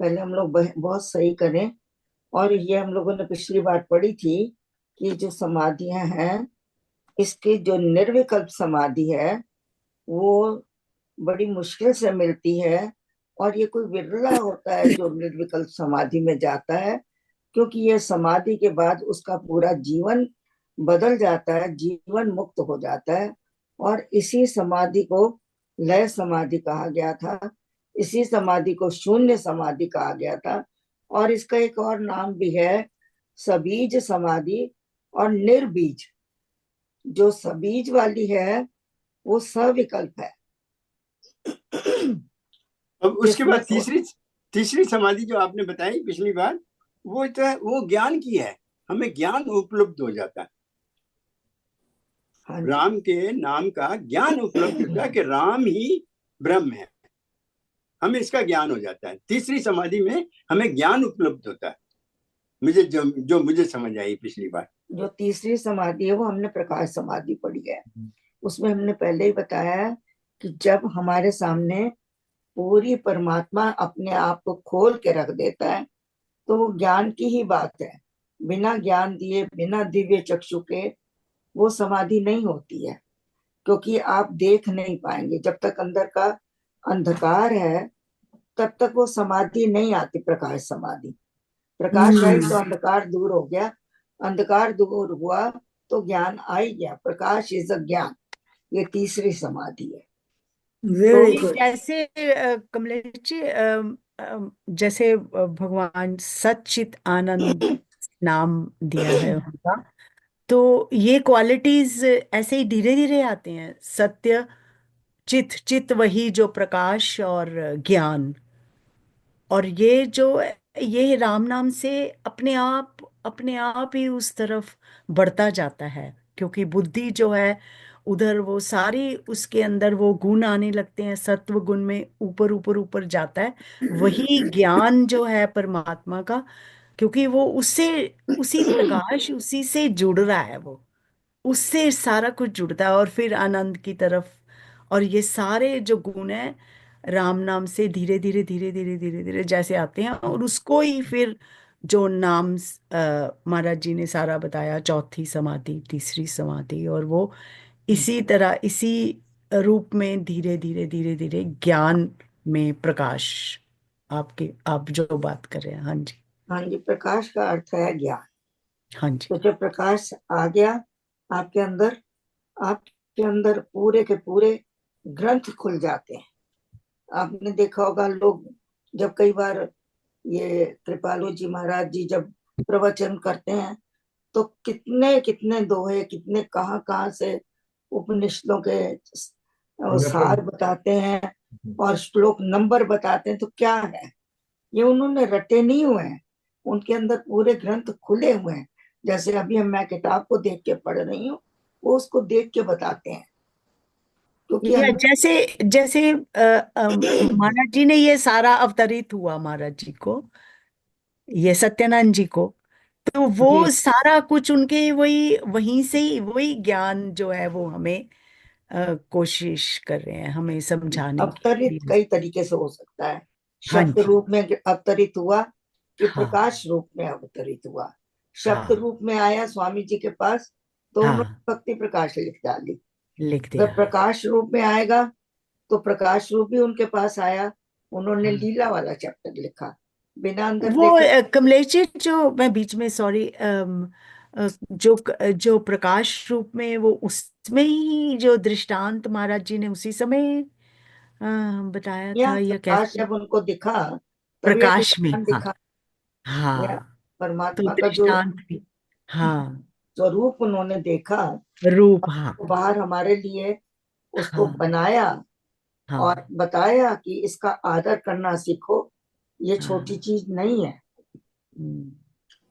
पहले हम लोग बहुत सही करें। और ये हम लोगों ने पिछली बार पढ़ी थी कि जो समाधियां हैं, इसकी जो निर्विकल्प समाधि है वो बड़ी मुश्किल से मिलती है, और ये कोई विरला होता है जो निर्विकल्प समाधि में जाता है, क्योंकि ये समाधि के बाद उसका पूरा जीवन बदल जाता है, जीवन मुक्त हो जाता है। और इसी समाधि को लय समाधि कहा गया था, इसी समाधि को शून्य समाधि कहा गया था, और इसका एक और नाम भी है सबीज समाधि और निर्बीज। जो सबीज वाली है वो सविकल्प है। अब उसके बाद तीसरी समाधि जो आपने बताई पिछली बार, वो तो है, वो ज्ञान की है, हमें ज्ञान उपलब्ध हो जाता है। राम के नाम का ज्ञान उपलब्ध होता है कि राम ही ब्रह्म है, हमें इसका ज्ञान हो जाता है। तीसरी समाधि में हमें ज्ञान उपलब्ध होता है। मुझे जो मुझे समझ आई पिछली बार, जो तीसरी समाधि है वो हमने प्रकाश समाधि पढ़ी है। उसमें हमने पहले ही बताया कि जब हमारे सामने पूरी परमात्मा अपने आप को खोल के रख देता है, तो वो ज्ञान की ही बात है। बिना ज्ञान दिए, बिना दिव्य चक्षु के वो समाधि नहीं होती है, क्योंकि आप देख नहीं पाएंगे। जब तक अंदर का अंधकार है तब तक वो समाधि नहीं आती, प्रकाश समाधि। प्रकाश आई तो अंधकार दूर हो गया, अंधकार दूर हुआ तो ज्ञान आ ही गया। प्रकाश इज अ ज्ञान, ये तीसरी समाधि है। वेरी ये गुड। कैसे कमलेश जी, जैसे भगवान सच्चित आनंद नाम दिया है उनका, तो ये क्वालिटीज ऐसे ही धीरे धीरे आते हैं। सत्य, चित, चित वही जो प्रकाश और ज्ञान, और ये जो ये राम नाम से अपने आप ही उस तरफ बढ़ता जाता है, क्योंकि बुद्धि जो है उधर वो सारी उसके अंदर वो गुण आने लगते हैं, सत्व गुण में ऊपर ऊपर ऊपर जाता है। वही ज्ञान जो है परमात्मा का, क्योंकि वो उससे उसी प्रकाश उसी से जुड़ रहा है, वो उससे सारा कुछ जुड़ता है, और फिर आनंद की तरफ और ये सारे जो गुण हैं राम नाम से धीरे धीरे धीरे धीरे धीरे धीरे जैसे आते हैं, और उसको ही फिर जो नाम महाराज जी ने सारा बताया, चौथी समाधि, तीसरी समाधि, और वो इसी तरह इसी रूप में धीरे धीरे धीरे धीरे ज्ञान में प्रकाश, आपके आप जो बात कर रहे हैं। हाँ जी। हाँ जी, प्रकाश का अर्थ है ज्ञान। हाँ जी। तो जब प्रकाश आ गया आपके अंदर, आपके अंदर पूरे के पूरे ग्रंथ खुल जाते हैं। आपने देखा होगा लोग जब कई बार ये कृपालु जी महाराज जी जब प्रवचन करते हैं तो कितने कितने दोहे, कितने कहाँ कहाँ से उपनिषदों के सार बताते हैं और श्लोक नंबर बताते हैं। तो क्या है, ये उन्होंने रटे नहीं हुए हैं, उनके अंदर पूरे ग्रंथ खुले हुए हैं। जैसे अभी मैं किताब को देख के पढ़ रही हूँ, वो उसको देख के बताते हैं, क्योंकि या हम जैसे जैसे महाराज जी ने ये सारा अवतरित हुआ महाराज जी को, ये सत्यानंद जी को, तो जी वो सारा कुछ उनके वही वहीं से ही वही ज्ञान जो है वो हमें कोशिश कर रहे हैं हमें समझाने के अवतरित लिए। कई तरीके से हो सकता है। हाँ शब्द जी। रूप में अवतरित हुआ कि हाँ प्रकाश रूप में अवतरित हुआ। शब्द हाँ रूप में आया स्वामी जी के पास तो हाँ, उन्होंने भक्ति प्रकाश लिख डाली। लिख अगर दिया। प्रकाश रूप में आएगा तो प्रकाश रूप भी उनके पास आया, उन्होंने हाँ, लीला वाला चैप्टर लिखा बिना अंदर वो देखे। कमलेश जी, जो मैं बीच में सॉरी, जो जो प्रकाश रूप में वो उसमें ही जो दृष्टांत महाराज जी ने उसी समय बताया या था, या प्रकाश कैसे? जब उनको दिखा तभी अभी प्रकाश में, ज्ञान हाँ। दिखा। या हाँ, तो परमात्मा का जो दृष्टांत भी। हाँ, स्वरूप उन्होंने देखा, रूप, हाँ। तो बाहर हमारे लिए उसको हाँ बनाया हाँ और बताया कि इसका आदर करना सीखो, ये छोटी हाँ। चीज नहीं है। हम्म।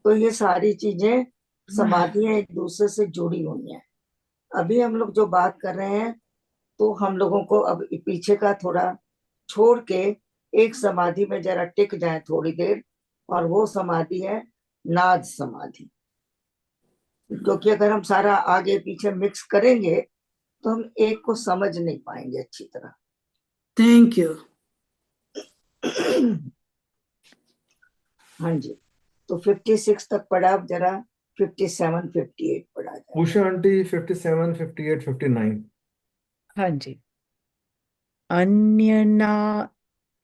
तो ये सारी चीजें समाधियां एक दूसरे से जुड़ी हुई हैं। अभी हम लोग जो बात कर रहे हैं तो हम लोगों को अब पीछे का थोड़ा छोड़ के एक समाधि में जरा टिक जाए थोड़ी देर, और वो समाधि है नाद समाधि। क्योंकि अगर हम सारा आगे पीछे मिक्स करेंगे तो हम एक को समझ नहीं पाएंगे अच्छी तरह। Thank you. हाँ जी, तो 56 तक पढ़ा, अब जरा 57 58 पढ़ा जाए। उषा आंटी 57 58 59। हाँ जी। अन्य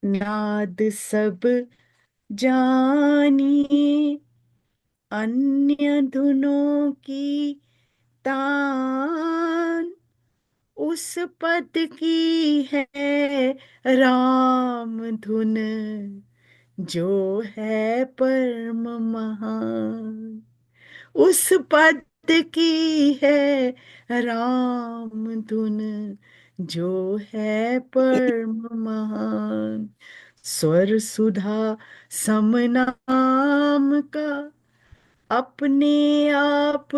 नाद सब जानिए, अन्य धुनों की तान, उस पद की है राम धुन, जो है परम महान। उस पद की है राम धुन, जो है परम महान। स्वर सुधा समनाम का अपने आप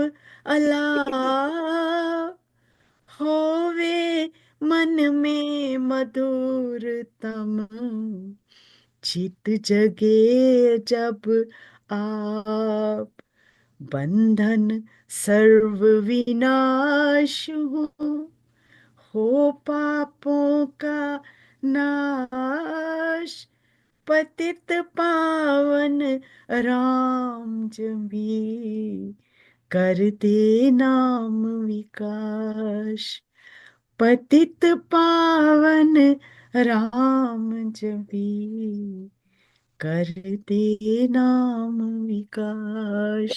अलाप, होवे मन में मधुरतम, चित जगे जब आप। बंधन सर्व विनाश हो पापों का नाश, पतित पावन राम जभी, कर दे नाम विकास। पतित पावन राम जभी, कर दे नाम विकास।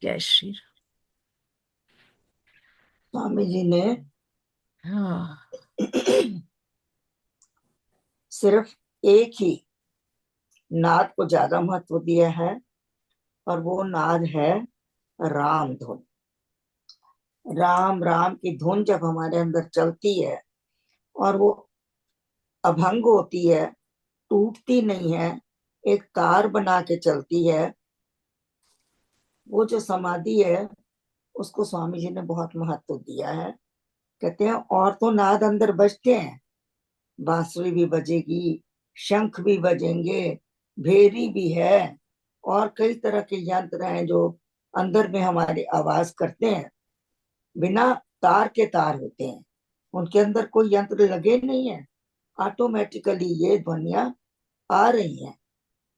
जय श्री स्वामी जी ने राम। हाँ सिर्फ एक ही नाद को ज्यादा महत्व दिया है, और वो नाद है राम धुन। राम राम की धुन जब हमारे अंदर चलती है और वो अभंग होती है, टूटती नहीं है, एक तार बना के चलती है, वो जो समाधि है उसको स्वामी जी ने बहुत महत्व दिया है। कहते हैं और तो नाद अंदर बजते हैं, बांसुरी भी बजेगी, शंख भी बजेंगे, भेरी भी है, और कई तरह के यंत्र हैं जो अंदर में हमारी आवाज करते हैं। बिना तार के तार होते हैं, उनके अंदर कोई यंत्र लगे नहीं है, ऑटोमेटिकली ये ध्वनियां आ रही हैं।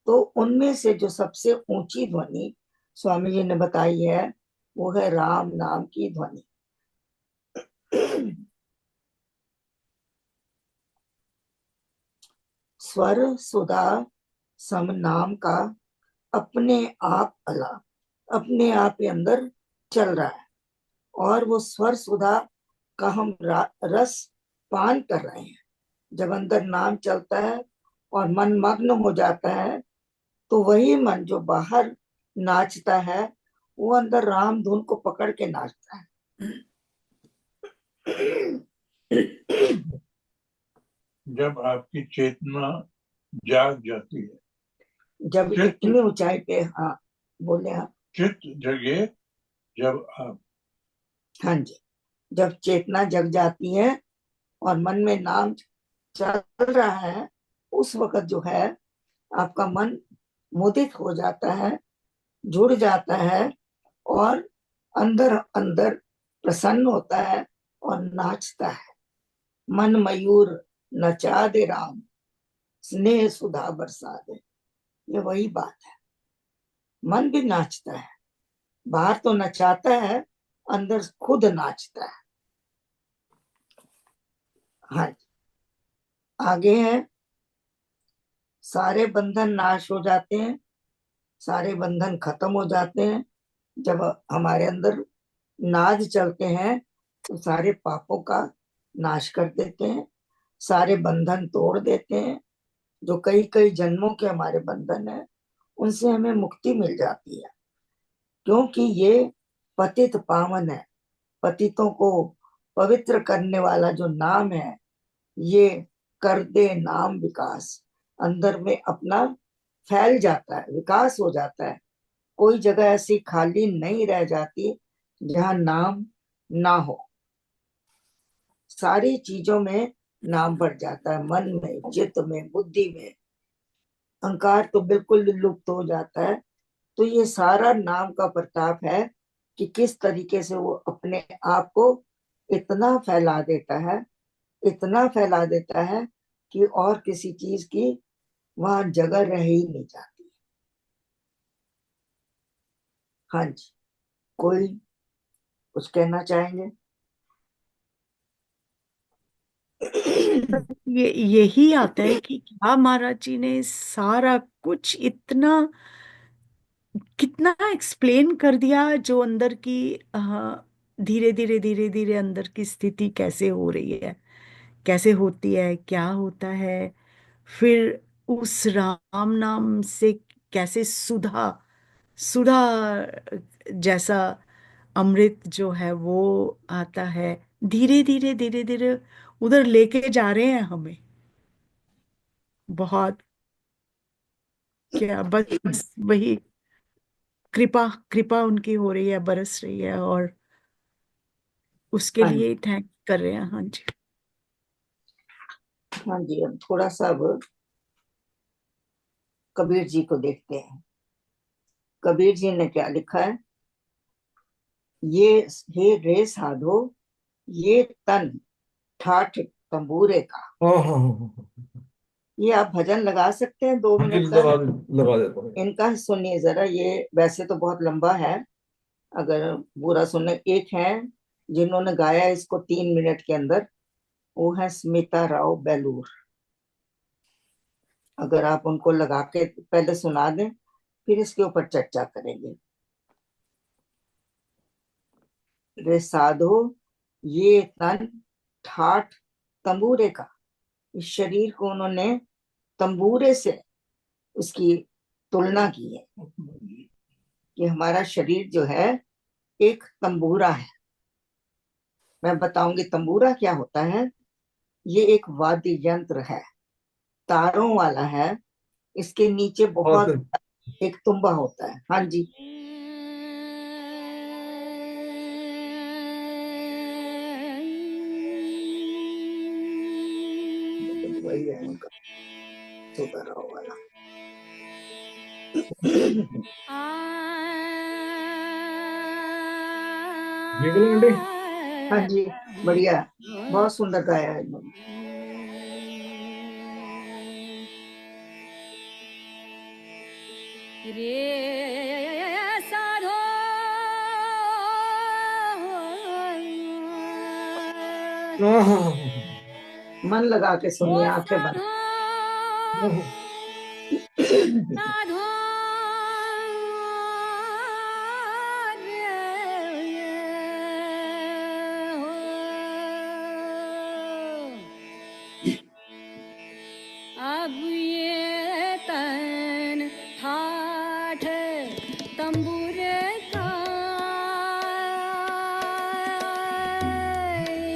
तो उनमें से जो सबसे ऊंची ध्वनि स्वामी जी ने बताई है वो है राम नाम की ध्वनि। स्वर सुधा सम नाम का अपने आप अला, अपने आप के अंदर चल रहा है, और वो स्वर सुधा का हम रस पान कर रहे हैं। जब अंदर नाम चलता है और मन मग्न हो जाता है, तो वही मन जो बाहर नाचता है वो अंदर राम धुन को पकड़ के नाचता है। जब आपकी चेतना जाग जाती है, जब चित्त इतनी ऊंचाई पे, हाँ बोले आप। चित्त जगे जब आप, हाँ जी, जब चेतना जग जाती है और मन में नाम चल रहा है, उस वक्त जो है आपका मन मुदित हो जाता है, जुड़ जाता है, और अंदर अंदर प्रसन्न होता है और नाचता है। मन मयूर नचा दे राम, स्नेह सुधा बरसा दे। ये वही बात है, मन भी नाचता है, बाहर तो नचाता है, अंदर खुद नाचता है। हाँ जी, आगे है, सारे बंधन नाश हो जाते हैं, सारे बंधन खत्म हो जाते हैं जब हमारे अंदर नाद चलते हैं, तो सारे पापों का नाश कर देते हैं, सारे बंधन तोड़ देते हैं। जो कई कई जन्मों के हमारे बंधन है, उनसे हमें मुक्ति मिल जाती है, क्योंकि ये पतित पावन है। पतितों को पवित्र करने वाला जो नाम है, ये कर दे नाम विकास, अंदर में अपना फैल जाता है, विकास हो जाता है। कोई जगह ऐसी खाली नहीं रह जाती जहां नाम ना हो। सारी चीजों में नाम बढ़ जाता है, मन में, चित्त में, बुद्धि में। अहंकार तो बिल्कुल लुप्त हो जाता है। तो ये सारा नाम का प्रताप है कि किस तरीके से वो अपने आप को इतना फैला देता है, इतना फैला देता है कि और किसी चीज की वहां जगह रह ही नहीं जाती। हाँ जी, कोई कुछ कहना चाहेंगे? ये यही आता है कि क्या महाराज जी ने सारा कुछ इतना कितना एक्सप्लेन कर दिया, जो अंदर की धीरे धीरे धीरे धीरे अंदर की स्थिति कैसे हो रही है, कैसे होती है, क्या होता है। फिर उस राम नाम से कैसे सुधा सुधा जैसा अमृत जो है वो आता है, धीरे धीरे धीरे धीरे उधर लेके जा रहे हैं हमें। बहुत क्या, बस वही कृपा कृपा उनकी हो रही है, बरस रही है, और उसके हाँ जी, लिए थैंक कर रहे हैं। हाँ जी। हाँ जी, हम थोड़ा सा अब कबीर जी को देखते हैं। कबीर जी ने क्या लिखा है? ये हे रे साधो, ये तन ठाठ तंबूरे का। हाँ हाँ हाँ हाँ ये आप भजन लगा सकते हैं, दो हाँ जी, मिनट का। लगा देता हूँ। इनका सुनिए जरा, ये वैसे तो बहुत लंबा है, अगर पूरा सुनने। एक है जिन्होंने गाया इसको 3 मिनट के अंदर, वो है स्मिता राव बेलूर। अगर आप उनको लगा के पहले सुना दें, फिर इसके ऊपर चर्चा करेंगे। रे साधो, ये तन ठाठ तंबूरे का। इस शरीर को उन्होंने तंबूरे से उसकी तुलना की है कि हमारा शरीर जो है एक तंबूरा है। मैं बताऊंगी तंबूरा क्या होता है। ये एक वाद्य यंत्र है, तारों वाला है। इसके नीचे और बहुत एक तुम्बा होता है। हाँ जी, वही है उनका सुधारा वाला। जी बोलो आंटी। हाँ जी, बढ़िया, बहुत सुंदर गाया है इन्होंने। रे साधो मन लगा के सुनिए, आंखें बंद। साधो अब ये तन ठाठ तंबूर का,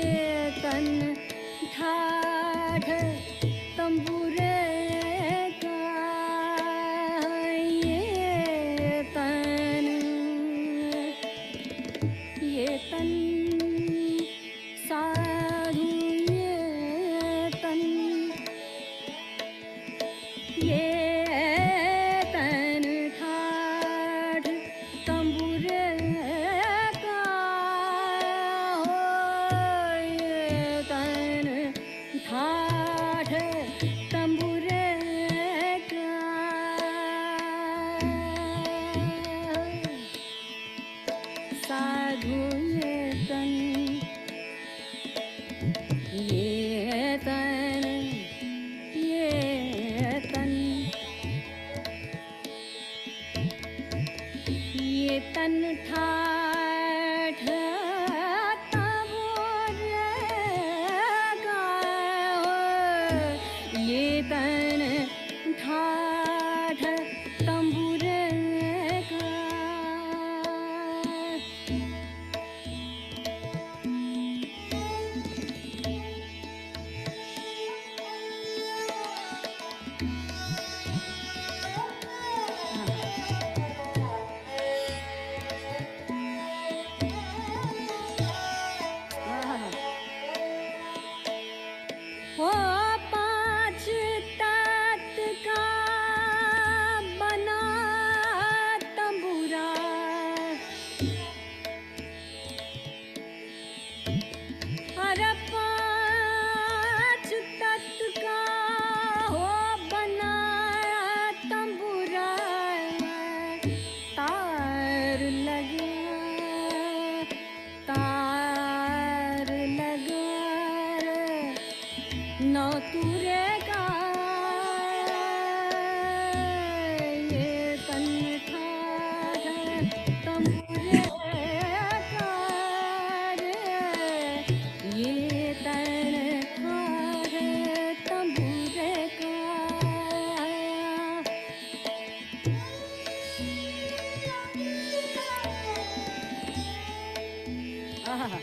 ये तन ठाठ तंबूर का, ये तन साधु, ये तन ठाठ तंबूर का, हो ये तन ठाठ तंबूर का, साधु ये तन, ये तन, ये तन, ये तन ठाठ तंबूर का, ये तन ठाठ तंबूर का, ओ पांच तत्व का बना तंबूरा, अरे पांच तत्व का हो बना तंबूरा, तार लगा, तार लगा नौ तुरे का, ये तन ठाठ तंबूर का रे, ये तन ठाठ तंबूर का, आहा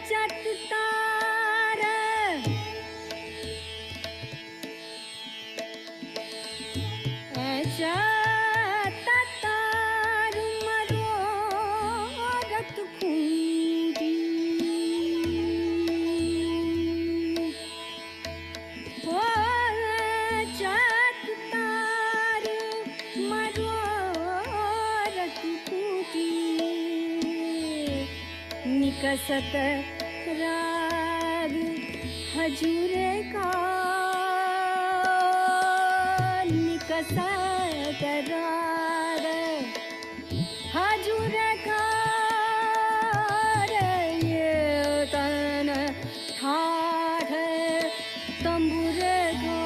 चत्तार चत्तार मरोरत खूंटी, ओ चत्तार मरोरत खूंटी, निकसत राग हजूरे का, निकसत राग हजूरे का रे, ये तन ठाठ तंबूर का,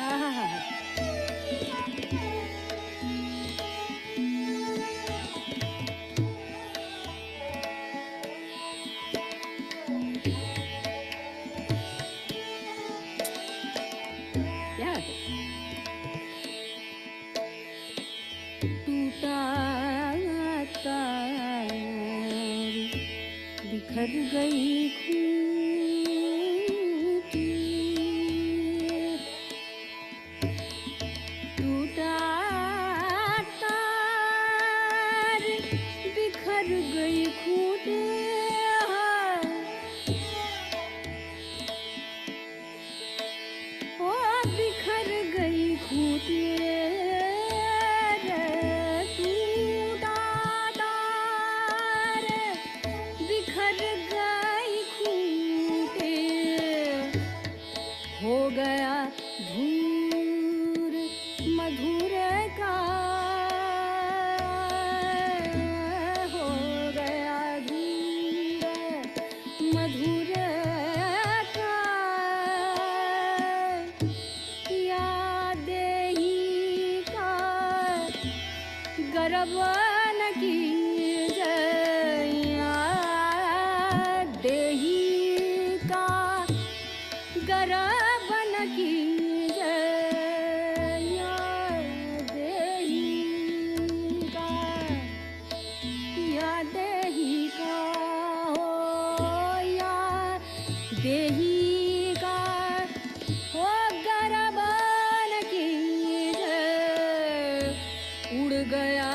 आहा खूटे रे टूटा तार बिखर गई खूटे हो गया धूर मधुर का हो गया धूर मधुर का याद ही का गर्व न कीजिए याद ही का गर्व न कीजिए याद ही का याद ही का हो याद ही का हो गर्व न कीजिए उड़ गया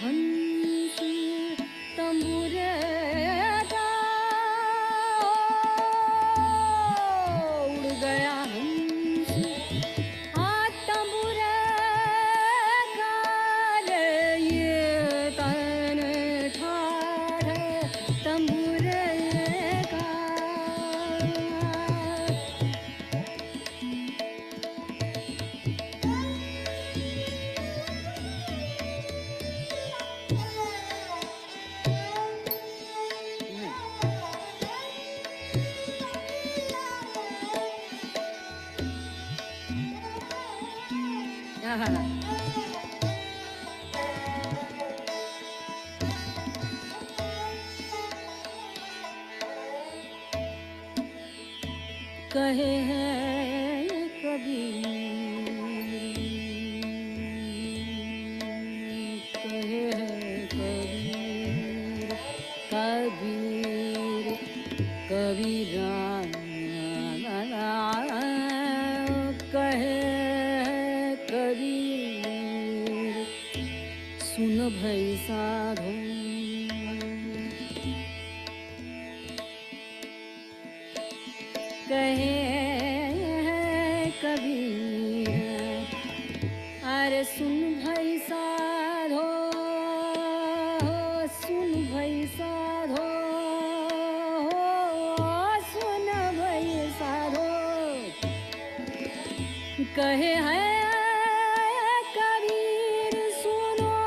हंस तंबूरे का उड़ गया हंस तंबूरे का रे ये तन ठाड़ तंबूरे का कहे हैं कबीर कहे हैं कबीर कबीर कबीरा कहे हैं कबीर सुन भई साधो कहे हैं कबीर अरे सुन भई साधो सुन भई साधो सुन भई साधो कहे हैं कबीर सुनो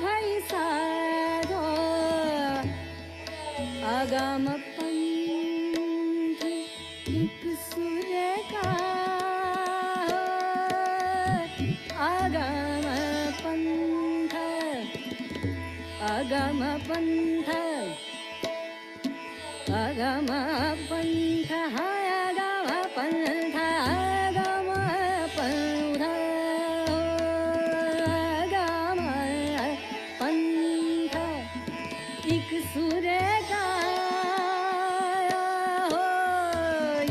भई साधो आगम पंथ एक सुर का आगम पंथ आगम पंथ आगम पंथ आगम पंथ आगम पंथ आगम पंथ एक सुर का हो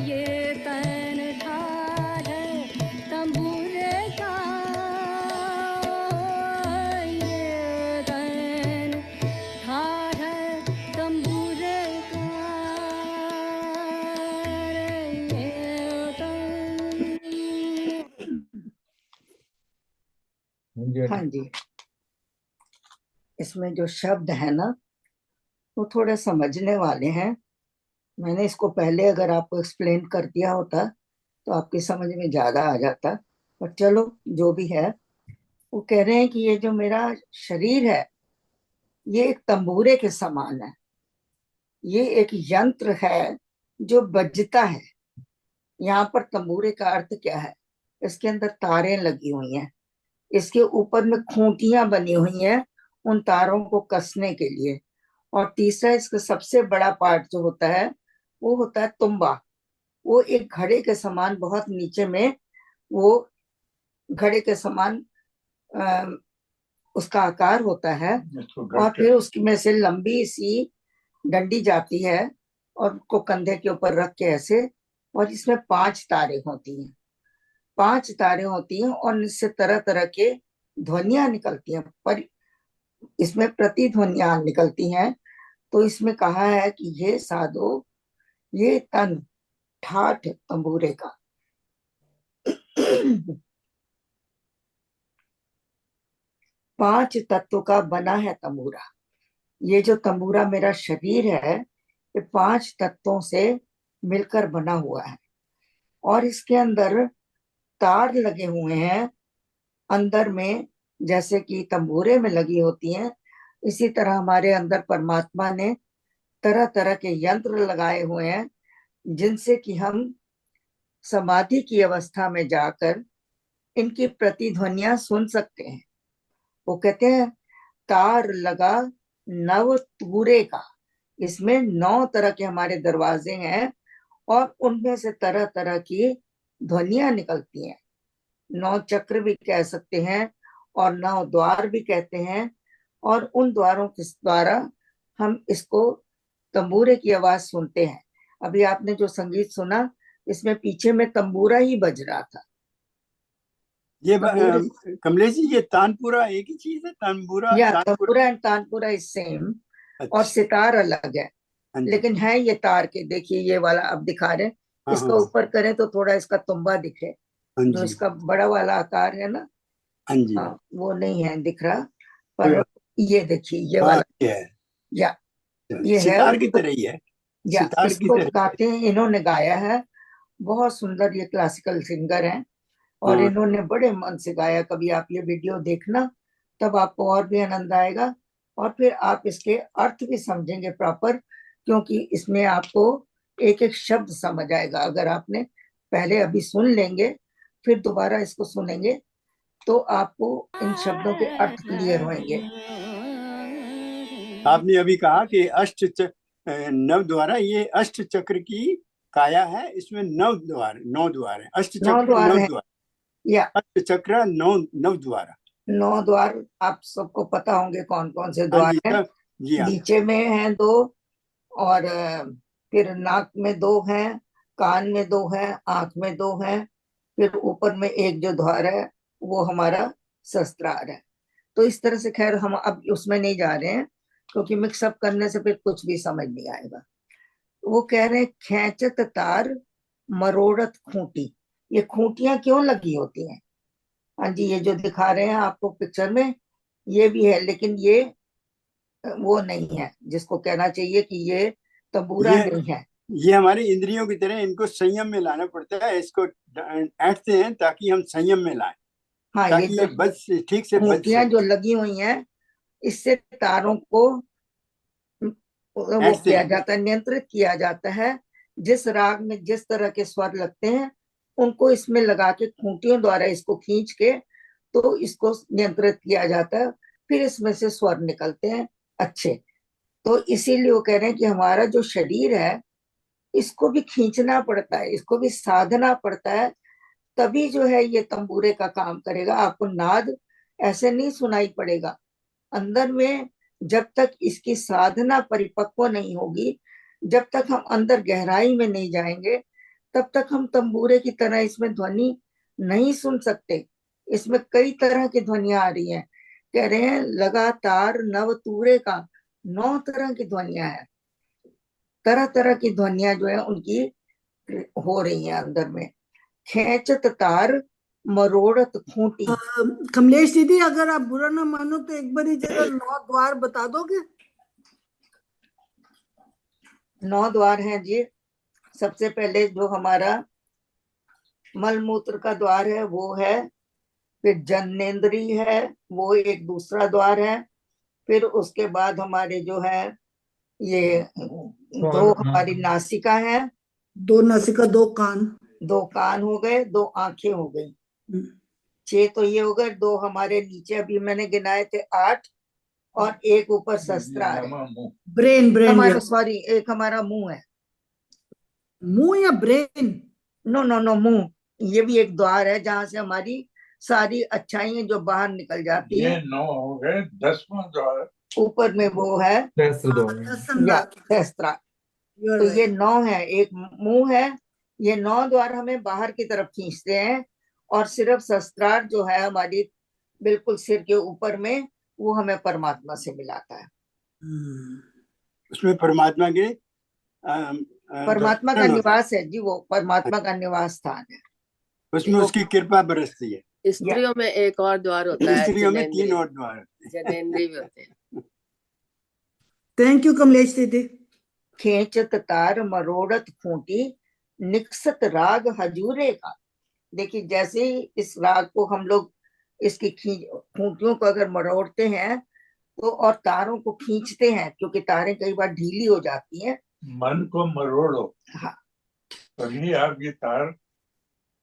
ये तन ठाड़ तंबूर का हो ये तन ठाड़ तंबूर का ये तन हाँ जी हाँ जी, इसमें जो शब्द है ना वो थोड़े समझने वाले हैं। मैंने इसको पहले अगर आपको एक्सप्लेन कर दिया होता तो आपकी समझ में ज्यादा आ जाता, पर चलो जो भी है। वो कह रहे हैं कि ये जो मेरा शरीर है ये एक तंबूरे के समान है, ये एक यंत्र है जो बजता है। यहाँ पर तंबूरे का अर्थ क्या है? इसके अंदर तारें लगी हुई हैं, इसके ऊपर में खूंटियां बनी हुई हैं उन तारों को कसने के लिए। और तीसरा इसका सबसे बड़ा पार्ट जो होता है वो होता है तुम्बा। वो एक घड़े के समान बहुत नीचे में, वो घड़े के समान उसका आकार होता है। और फिर उसकी में से लंबी सी डंडी जाती है और उसको कंधे के ऊपर रख के ऐसे, और इसमें 5 तारें होती हैं। 5 तारें होती हैं और इससे तरह तरह के ध्वनियां निकलती हैं, पर इसमें प्रतिध्वनियां निकलती हैं। तो इसमें कहा है कि ये साधो ये तन ठाठ तंबूरे का। 5 तत्वों का बना है तंबूरा। ये जो तंबूरा मेरा शरीर है, ये 5 तत्वों से मिलकर बना हुआ है। और इसके अंदर तार लगे हुए हैं अंदर में, जैसे कि तंबूरे में लगी होती हैं। इसी तरह हमारे अंदर परमात्मा ने तरह तरह के यंत्र लगाए हुए हैं, जिनसे कि हम समाधि की अवस्था में जाकर इनकी प्रतिध्वनियां सुन सकते हैं। वो कहते हैं तार लगा नव तूरे का। इसमें 9 तरह के हमारे दरवाजे हैं और उनमें से तरह तरह की ध्वनियां निकलती हैं। 9 चक्र भी कह सकते हैं और 9 द्वार भी कहते हैं। और उन द्वारों के द्वारा हम इसको तंबूरे की आवाज सुनते हैं। अभी आपने जो संगीत सुना, इसमें पीछे में तंबूरा ही बज रहा था। ये तंबूरे कमलेश जी, ये तानपुरा एक ही चीज है? तानपुरा या tanpura tambura and tanpura is same. और अच्छा। सितार अलग है, हाँ जी, लेकिन है ये तार के। देखिए ये वाला अब दिखा रहे हैं, हाँ इसका हाँ ऊपर करें तो थोड़ा इसका तुम्बा दिखे। हाँ जो जी, इसका बड़ा वाला आकार है ना, हाँ जी। हाँ वो नहीं है दिख रहा। कोई पर बात- ये देखिए ये हाँ, वाला, ये है, या ये है। सितार की तरह ही है, या सितार की इसको तरह ही है। गाते हैं, इन्होंने गाया है। बहुत सुंदर, ये क्लासिकल सिंगर हैं और हाँ, इन्होंने बड़े मन से गाया। कभी आप ये वीडियो देखना, तब आपको और भी आनंद आएगा। और फिर आप इसके अर्थ भी समझेंगे प्रॉपर, क्योंकि इसमें आपको एक एक शब्द समझ आएगा। अगर आपने पहले अभी सुन लेंगे, फिर दोबारा इसको सुनेंगे, तो आपको इन शब्दों के अर्थ क्लियर होंगे। आपने अभी कहा कि नव द्वारा, ये अष्ट चक्र की काया है। इसमें 9 द्वार है। अष्ट 9 चक्र द्वार 9 है, द्वार, या अष्ट चक्र 9 द्वार। 9 द्वार आप सबको पता होंगे कौन कौन से हाँ द्वार जी, हैं। सब जी हाँ। नीचे में हैं 2, और फिर नाक में 2 हैं, कान में 2 हैं, आंख में 2 हैं। फिर ऊपर में एक जो द्वार है, वो हमारा शस्त्रार है। तो इस तरह से, खैर हम अब उसमें नहीं जा रहे हैं, क्योंकि मिक्सअप करने से फिर कुछ भी समझ नहीं आएगा। वो कह रहे हैं खेचत तार मरोड़त खूंटी। ये खूंटियां क्यों लगी होती हैं? हाँ जी, ये जो दिखा रहे हैं आपको पिक्चर में, ये भी है, लेकिन ये वो नहीं है जिसको कहना चाहिए कि ये तंबूरा ये नहीं है। ये हमारी इंद्रियों की तरह, इनको संयम में लाना पड़ता है। इसको ऐंठते हैं ताकि हम संयम में लाएं, हाँ, ये ताकि जो ये ठीक से बज खूंटियां जो सके। लगी हुई हैं, इससे तारों को वो ऐंठते किया हैं। जाता है, नियंत्रित किया जाता है। जिस राग में जिस तरह के स्वर लगते हैं, उनको इसमें लगा के खूंटियों द्वारा इसको खींच के, तो इसको नियंत्रित किया जाता है। फिर इसमें से स्वर निकलते हैं अच्छे। तो इसीलिए वो कह रहे हैं कि हमारा जो शरीर है, इसको भी खींचना पड़ता है, इसको भी साधना पड़ता है, तभी जो है ये तंबूरे का काम करेगा। आपको नाद ऐसे नहीं सुनाई पड़ेगा अंदर में। जब तक इसकी साधना परिपक्व नहीं होगी, जब तक हम अंदर गहराई में नहीं जाएंगे, तब तक हम तंबूरे की तरह इसमें ध्वनि नहीं सुन सकते। इसमें कई तरह की ध्वनियां आ रही हैं। कह रहे हैं लगातार नव तूरे का 9 तरह की ध्वनियां हैं। तरह तरह की ध्वनियां जो है उनकी हो रही हैं अंदर में। खेचत तार मरोड़त खूंटी। कमलेश दीदी, अगर आप बुरा ना मानो तो एक बार जरा 9 द्वार बता दोगे? 9 द्वार हैं जी। सबसे पहले जो हमारा मलमूत्र का द्वार है वो है। फिर जननेंद्री है, वो एक दूसरा द्वार है। फिर उसके बाद हमारे जो है ये 2 हमारी नासिका है, 2 नासिका, 2 कान, 2 कान हो गए, 2 आंखें हो गई, 6 तो ये हो गए। 2 हमारे नीचे अभी मैंने गिनाए थे 8, और एक ऊपर शस्त्रार है। ब्रेन हमारा, सॉरी, एक हमारा मुंह है। मुंह या ब्रेन? नो नो नो, मुंह। ये भी एक द्वार है जहां से हमारी सारी अच्छाइयां जो बाहर निकल जाती है। 9 हो गए, 10वां द्वार। ऊपर में वो है या सहस्त्रार। तो ये 9 है। एक मुंह है। ये 9 द्वार हमें बाहर की तरफ खींचते हैं। और सिर्फ शस्त्रार जो है हमारी बिल्कुल सिर के ऊपर में, वो हमें परमात्मा से मिलाता है। उसमें परमात्मा के परमात्मा का निवास है जी, वो परमात्मा का निवास स्थान है। उसमें उसकी कृपा बरसती है। स्त्रियों में एक और द्वार होता है, स्त्रियों में 3 जनेंद्रिय। और द्वार होते हैं। जनेंद्रिय भी होते हैं। थैंक यू कमलेश दीदी। खेचत तार मरोड़त खूंटी निकसत राग हजूरे का। देखिए जैसे ही इस राग को हम लोग इसकी खूंटियों को अगर मरोड़ते हैं तो और तारों को खींचते हैं, क्योंकि तारें कई बार ढीली हो जाती हैं। मन को मरोड़ो, हाँ, तभी आप ये तार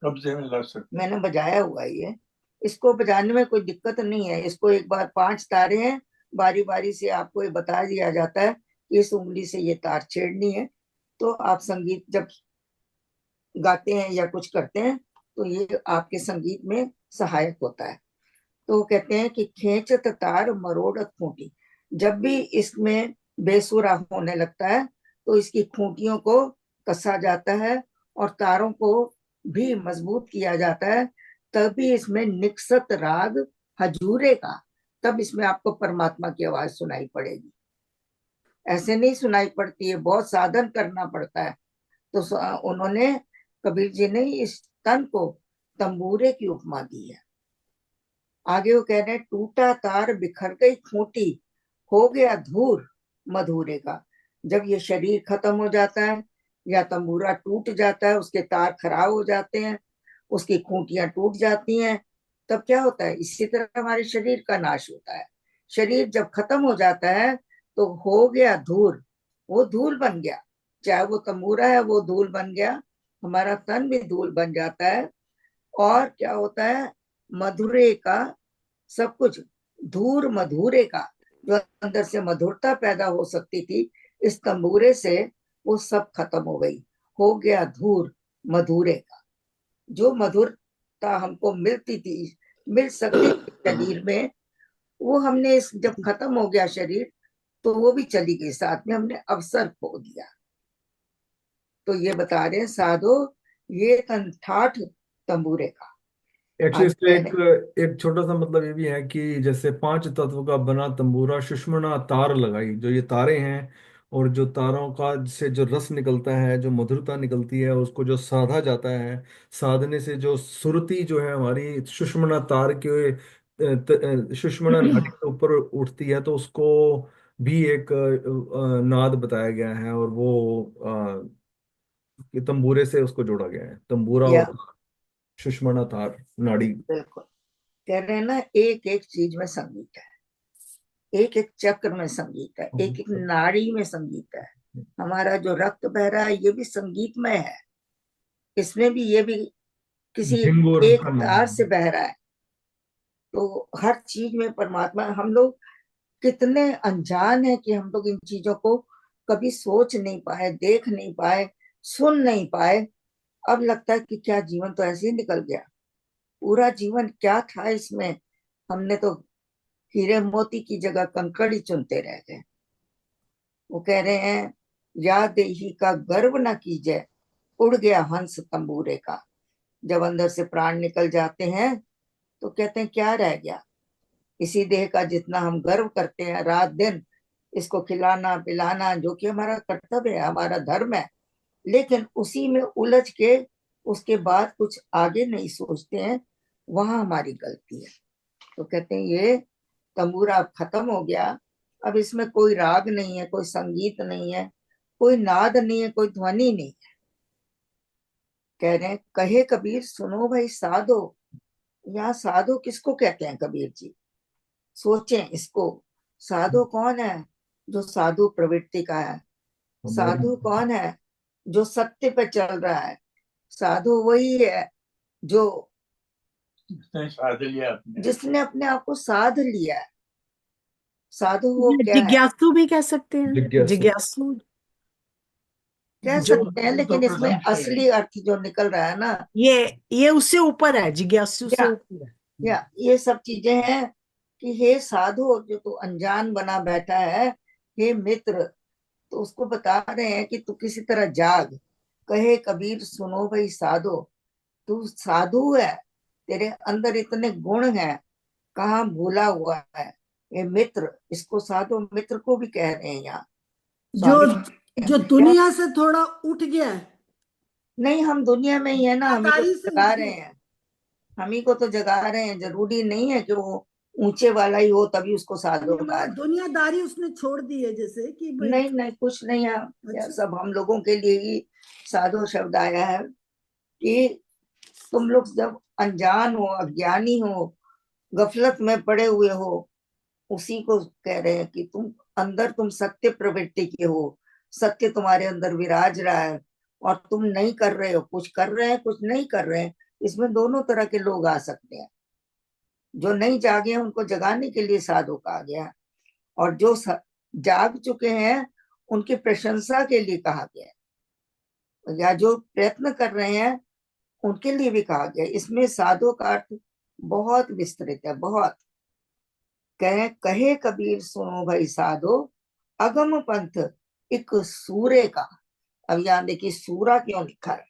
कब्जे में ला सकते। मैंने बजाया हुआ है ये, इसको बजाने में कोई दिक्कत नहीं है। इसको एक बार 5 तारे हैं, बारी बारी से आपको ये बता दिया जाता है कि इस उंगली से ये तार छेड़नी है। तो आप संगीत जब गाते हैं या कुछ करते हैं तो ये आपके संगीत में सहायक होता है। तो कहते हैं कि खेचत तार मरोड़त खूंटी, जब भी इसमें बेसुरा होने लगता है तो इसकी खूंटियों को कसा जाता है और तारों को भी मजबूत किया जाता है, तभी इसमें निकसत राग हजूरे का, तब इसमें आपको परमात्मा की आवाज सुनाई पड़ेगी। ऐसे नहीं सुनाई पड़ती है, बहुत साधन करना पड़ता है। तो उन्होंने, कबीर जी ने इस तन को तंबूरे की उपमा दी है। आगे वो कह रहे हैं, टूटा तार बिखर गई खूंटी हो गया धूर मधुरे का। जब ये शरीर खत्म हो जाता है या तंबूरा टूट जाता है, उसके तार खराब हो जाते हैं, उसकी खूंटियां टूट जाती हैं, तब क्या होता है? इसी तरह हमारे शरीर का नाश होता है। शरीर जब खत्म हो जाता है तो हो गया धूल, वो धूल बन गया। चाहे वो तंबूरा है वो धूल बन गया, हमारा तन भी धूल बन जाता है। और क्या होता है? मधुरे का, सब कुछ धूर मधुरे का, जो अंदर से मधुरता पैदा हो सकती थी इस तंबूरे से, वो सब खत्म हो गई। हो गया धूर मधुरे का। जो मधुरता हमको मिलती थी, मिल सकती थी शरीर में, वो हमने जब खत्म हो गया शरीर तो वो भी चली गई, साथ में हमने अवसर खो दिया। तो ये बता रहे हैं साधो ये तन ठाठ तंबूरे का। एक्चुअली इसका एक छोटा सा मतलब ये भी है कि जैसे 5 तत्व का बना तंबूरा सुषुम्ना तार लगाई, जो ये तारे हैं और जो तारों का से जो रस निकलता है, जो मधुरता निकलती है, उसको जो साधा जाता है, साधने से जो सुरती जो है हमारी सुषुम्ना तार के सुषुम्ना नाड़ी के ऊपर उठती है, तो उसको भी एक नाद बताया गया है और वो ये तंबूरे से उसको जोड़ा गया है, तंबूरा या और सुषुम्ना तार नाड़ी। बिल्कुल कह रहे हैं ना, एक एक चीज में संगीत है, एक एक चक्र में संगीत है, एक एक नाड़ी में संगीत है। हमारा जो रक्त बह रहा है ये भी संगीतमय है, इसमें भी ये भी किसी झिंगुर एक का नाम तार से बह रहा है। तो हर चीज में परमात्मा, हम लोग कितने अनजान है कि हम लोग इन चीजों को कभी सोच नहीं पाए, देख नहीं पाए, सुन नहीं पाए। अब लगता है कि क्या जीवन तो ऐसे ही निकल गया, पूरा जीवन क्या था इसमें। हमने तो हीरे मोती की जगह कंकड़ ही चुनते रह गए। वो कह रहे हैं, या देही का गर्व न कीजिए, उड़ गया हंस तंबूरे का। जब अंदर से प्राण निकल जाते हैं तो कहते हैं क्या रह गया? इसी देह का जितना हम गर्व करते हैं रात दिन, इसको खिलाना पिलाना जो कि हमारा कर्तव्य है, हमारा धर्म है, लेकिन उसी में उलझ के उसके बाद कुछ आगे नहीं सोचते हैं, वहां हमारी गलती है। तो कहते हैं ये तंबूरा अब खत्म हो गया, अब इसमें कोई राग नहीं है, कोई संगीत नहीं है, कोई नाद नहीं है, कोई ध्वनि नहीं है। कह रहे हैं, कहे कबीर सुनो भाई साधो। यहाँ साधु किसको कहते हैं कबीर जी? सोचें इसको। साधु कौन है? जो साधु प्रवृत्ति का है। साधु कौन है? जो सत्य पे चल रहा है। साधु वही है जो साध लिया आपने, जिसने अपने आप को साध लिया है। साधु वो क्या है? जिज्ञासु भी कह सकते हैं, जिज्ञासु जिज्ञासु कह जो सकते हैं, लेकिन इसमें असली अर्थ जो निकल रहा है ना, ये उससे ऊपर है, जिज्ञासु से या, ऊपर है। या ये सब चीजें हैं कि हे साधु, जो तू अनजान बना बैठा है, हे मित्र, तो उसको बता रहे हैं कि तू किसी तरह जाग। कहे कबीर सुनो भाई साधो, तू साधु है, तेरे अंदर इतने गुण हैं, कहाँ भूला हुआ है। ये मित्र, इसको साधु मित्र को भी कह रहे हैं यहाँ। जो दुनिया से थोड़ा उठ गया है, नहीं, हम दुनिया में ही है ना, हम दुनियादारी से लगा उठ रहे गया, हैं। हम ही को तो जगा रहे हैं, जरूरी नहीं है कि वो ऊंचे वाला ही हो तभी उसको साधु कहा मतलब दुनियादारी उसने छोड़ दी है, जैसे कि भाई। नहीं नहीं, कुछ नहीं है। यह सब हम लोगों के लिए ही साधु शब्द आया है कि तुम लोग जब अनजान हो, अज्ञानी हो, गफलत में पड़े हुए हो, उसी को कह रहे हैं कि तुम सत्य प्रवृत्ति के हो, सत्य तुम्हारे अंदर विराज रहा है और तुम नहीं कर रहे हो, कुछ कर रहे हैं कुछ नहीं कर रहे हैं। इसमें दोनों तरह के लोग आ सकते हैं। जो नहीं जागे हैं उनको जगाने के लिए साधु कहा गया, और जो जाग चुके हैं उनकी प्रशंसा के लिए कहा गया, या जो प्रयत्न कर रहे हैं उनके लिए भी कहा गया। इसमें साधु का अर्थ बहुत विस्तृत है, बहुत। कहे कबीर सुनो भाई साधो, अगम पंथ एक सूरे का। अब यहाँ देखिए सूरा क्यों लिखा है।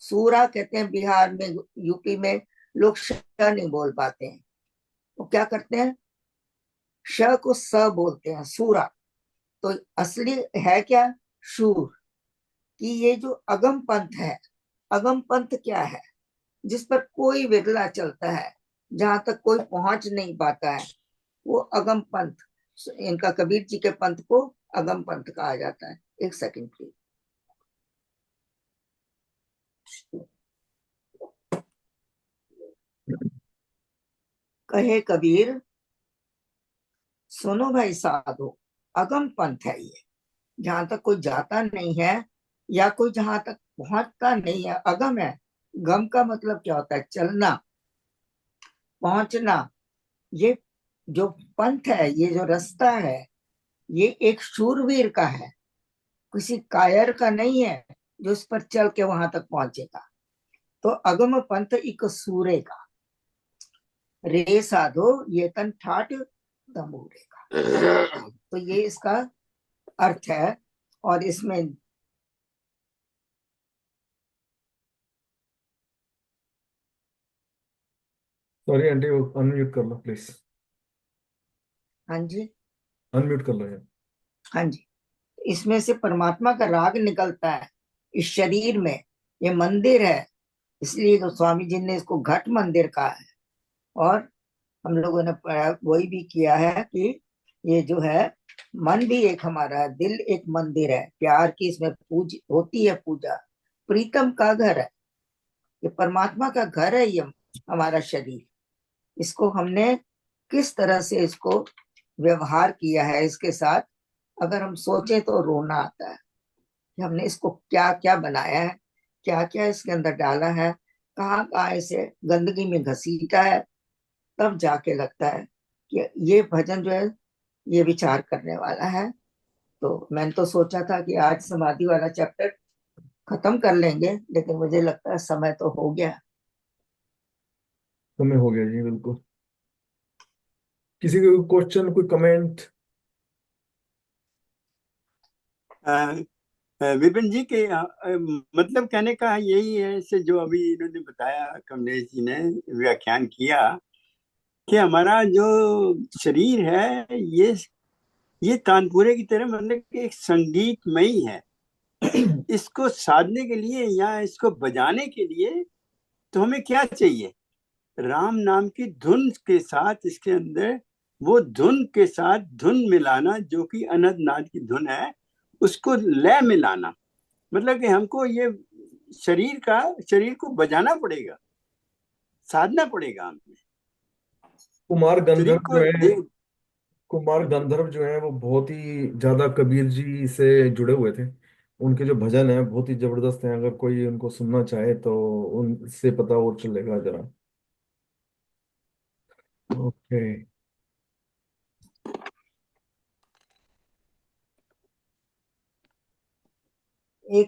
सूरा कहते हैं बिहार में, यूपी में लोग श नहीं बोल पाते हैं, वो क्या करते हैं, श को स बोलते हैं, सूरा। तो असली है क्या, शूर। कि ये जो अगम पंथ है, अगम पंथ क्या है, जिस पर कोई विरला चलता है, जहां तक कोई पहुंच नहीं पाता है, वो अगम पंथ। इनका कबीर जी के पंथ को अगम पंथ कहा जाता है। एक सेकंड प्लीज। कहे कबीर सुनो भाई साधो, अगम पंथ है ये, जहां तक कोई जाता नहीं है या कोई जहां तक पहुंचता नहीं है, अगम है। गम का मतलब क्या होता है, चलना, पहुंचना। ये जो पंथ है, ये जो रास्ता है, ये एक शूरवीर का है, किसी कायर का नहीं है जो इस पर चल के वहां तक पहुंचेगा। तो अगम पंथ एक सूरे का, रे साधो ये तन ठाट तंबूरे का। तो ये इसका अर्थ है। और इसमें सॉरी आंटी, वो अनम्यूट कर लो प्लीज। हाँ जी, अनम्यूट कर लो यार। हाँ जी, इसमें से परमात्मा का राग निकलता है इस शरीर में। ये मंदिर है, इसलिए तो स्वामी जी ने इसको घट मंदिर कहा है। और हम लोगों ने वही भी किया है कि ये जो है, मन भी एक हमारा है, दिल एक मंदिर है, प्यार की इसमें पूज होती है पूजा। प्रीतम का घर है, ये परमात्मा का घर है, ये हमारा शरीर। इसको हमने किस तरह से इसको व्यवहार किया है इसके साथ, अगर हम सोचे तो रोना आता है कि हमने इसको क्या क्या बनाया है, क्या क्या इसके अंदर डाला है, कहाँ कहाँ इसे गंदगी में घसीटा है। तब जाके लगता है कि ये भजन जो है ये विचार करने वाला है। तो मैंने तो सोचा था कि आज समाधि वाला चैप्टर खत्म कर लेंगे, लेकिन मुझे लगता है समय तो हो गया। समय हो गया जी, बिल्कुल। किसी को क्वेश्चन, कोई कमेंट? विपिन जी के मतलब कहने का यही है, से जो अभी इन्होंने बताया, कमलेश जी ने व्याख्यान किया, कि हमारा जो शरीर है ये तानपुरे की तरह, मतलब कि एक संगीतमयी है। इसको साधने के लिए या इसको बजाने के लिए तो हमें क्या चाहिए, राम नाम की धुन के साथ इसके अंदर वो धुन के साथ धुन मिलाना, जो कि अनहद नाद की धुन है, उसको लय मिलाना। मतलब कि हमको ये शरीर को बजाना पड़ेगा, साधना पड़ेगा हमें। कुमार शरीर गंधर्व को जो है, कुमार गंधर्व जो है वो बहुत ही ज्यादा कबीर जी से जुड़े हुए थे। उनके जो भजन है बहुत ही जबरदस्त हैं। अगर कोई उनको सुनना चाहे तो उनसे पता और चलेगा जरा। ओके।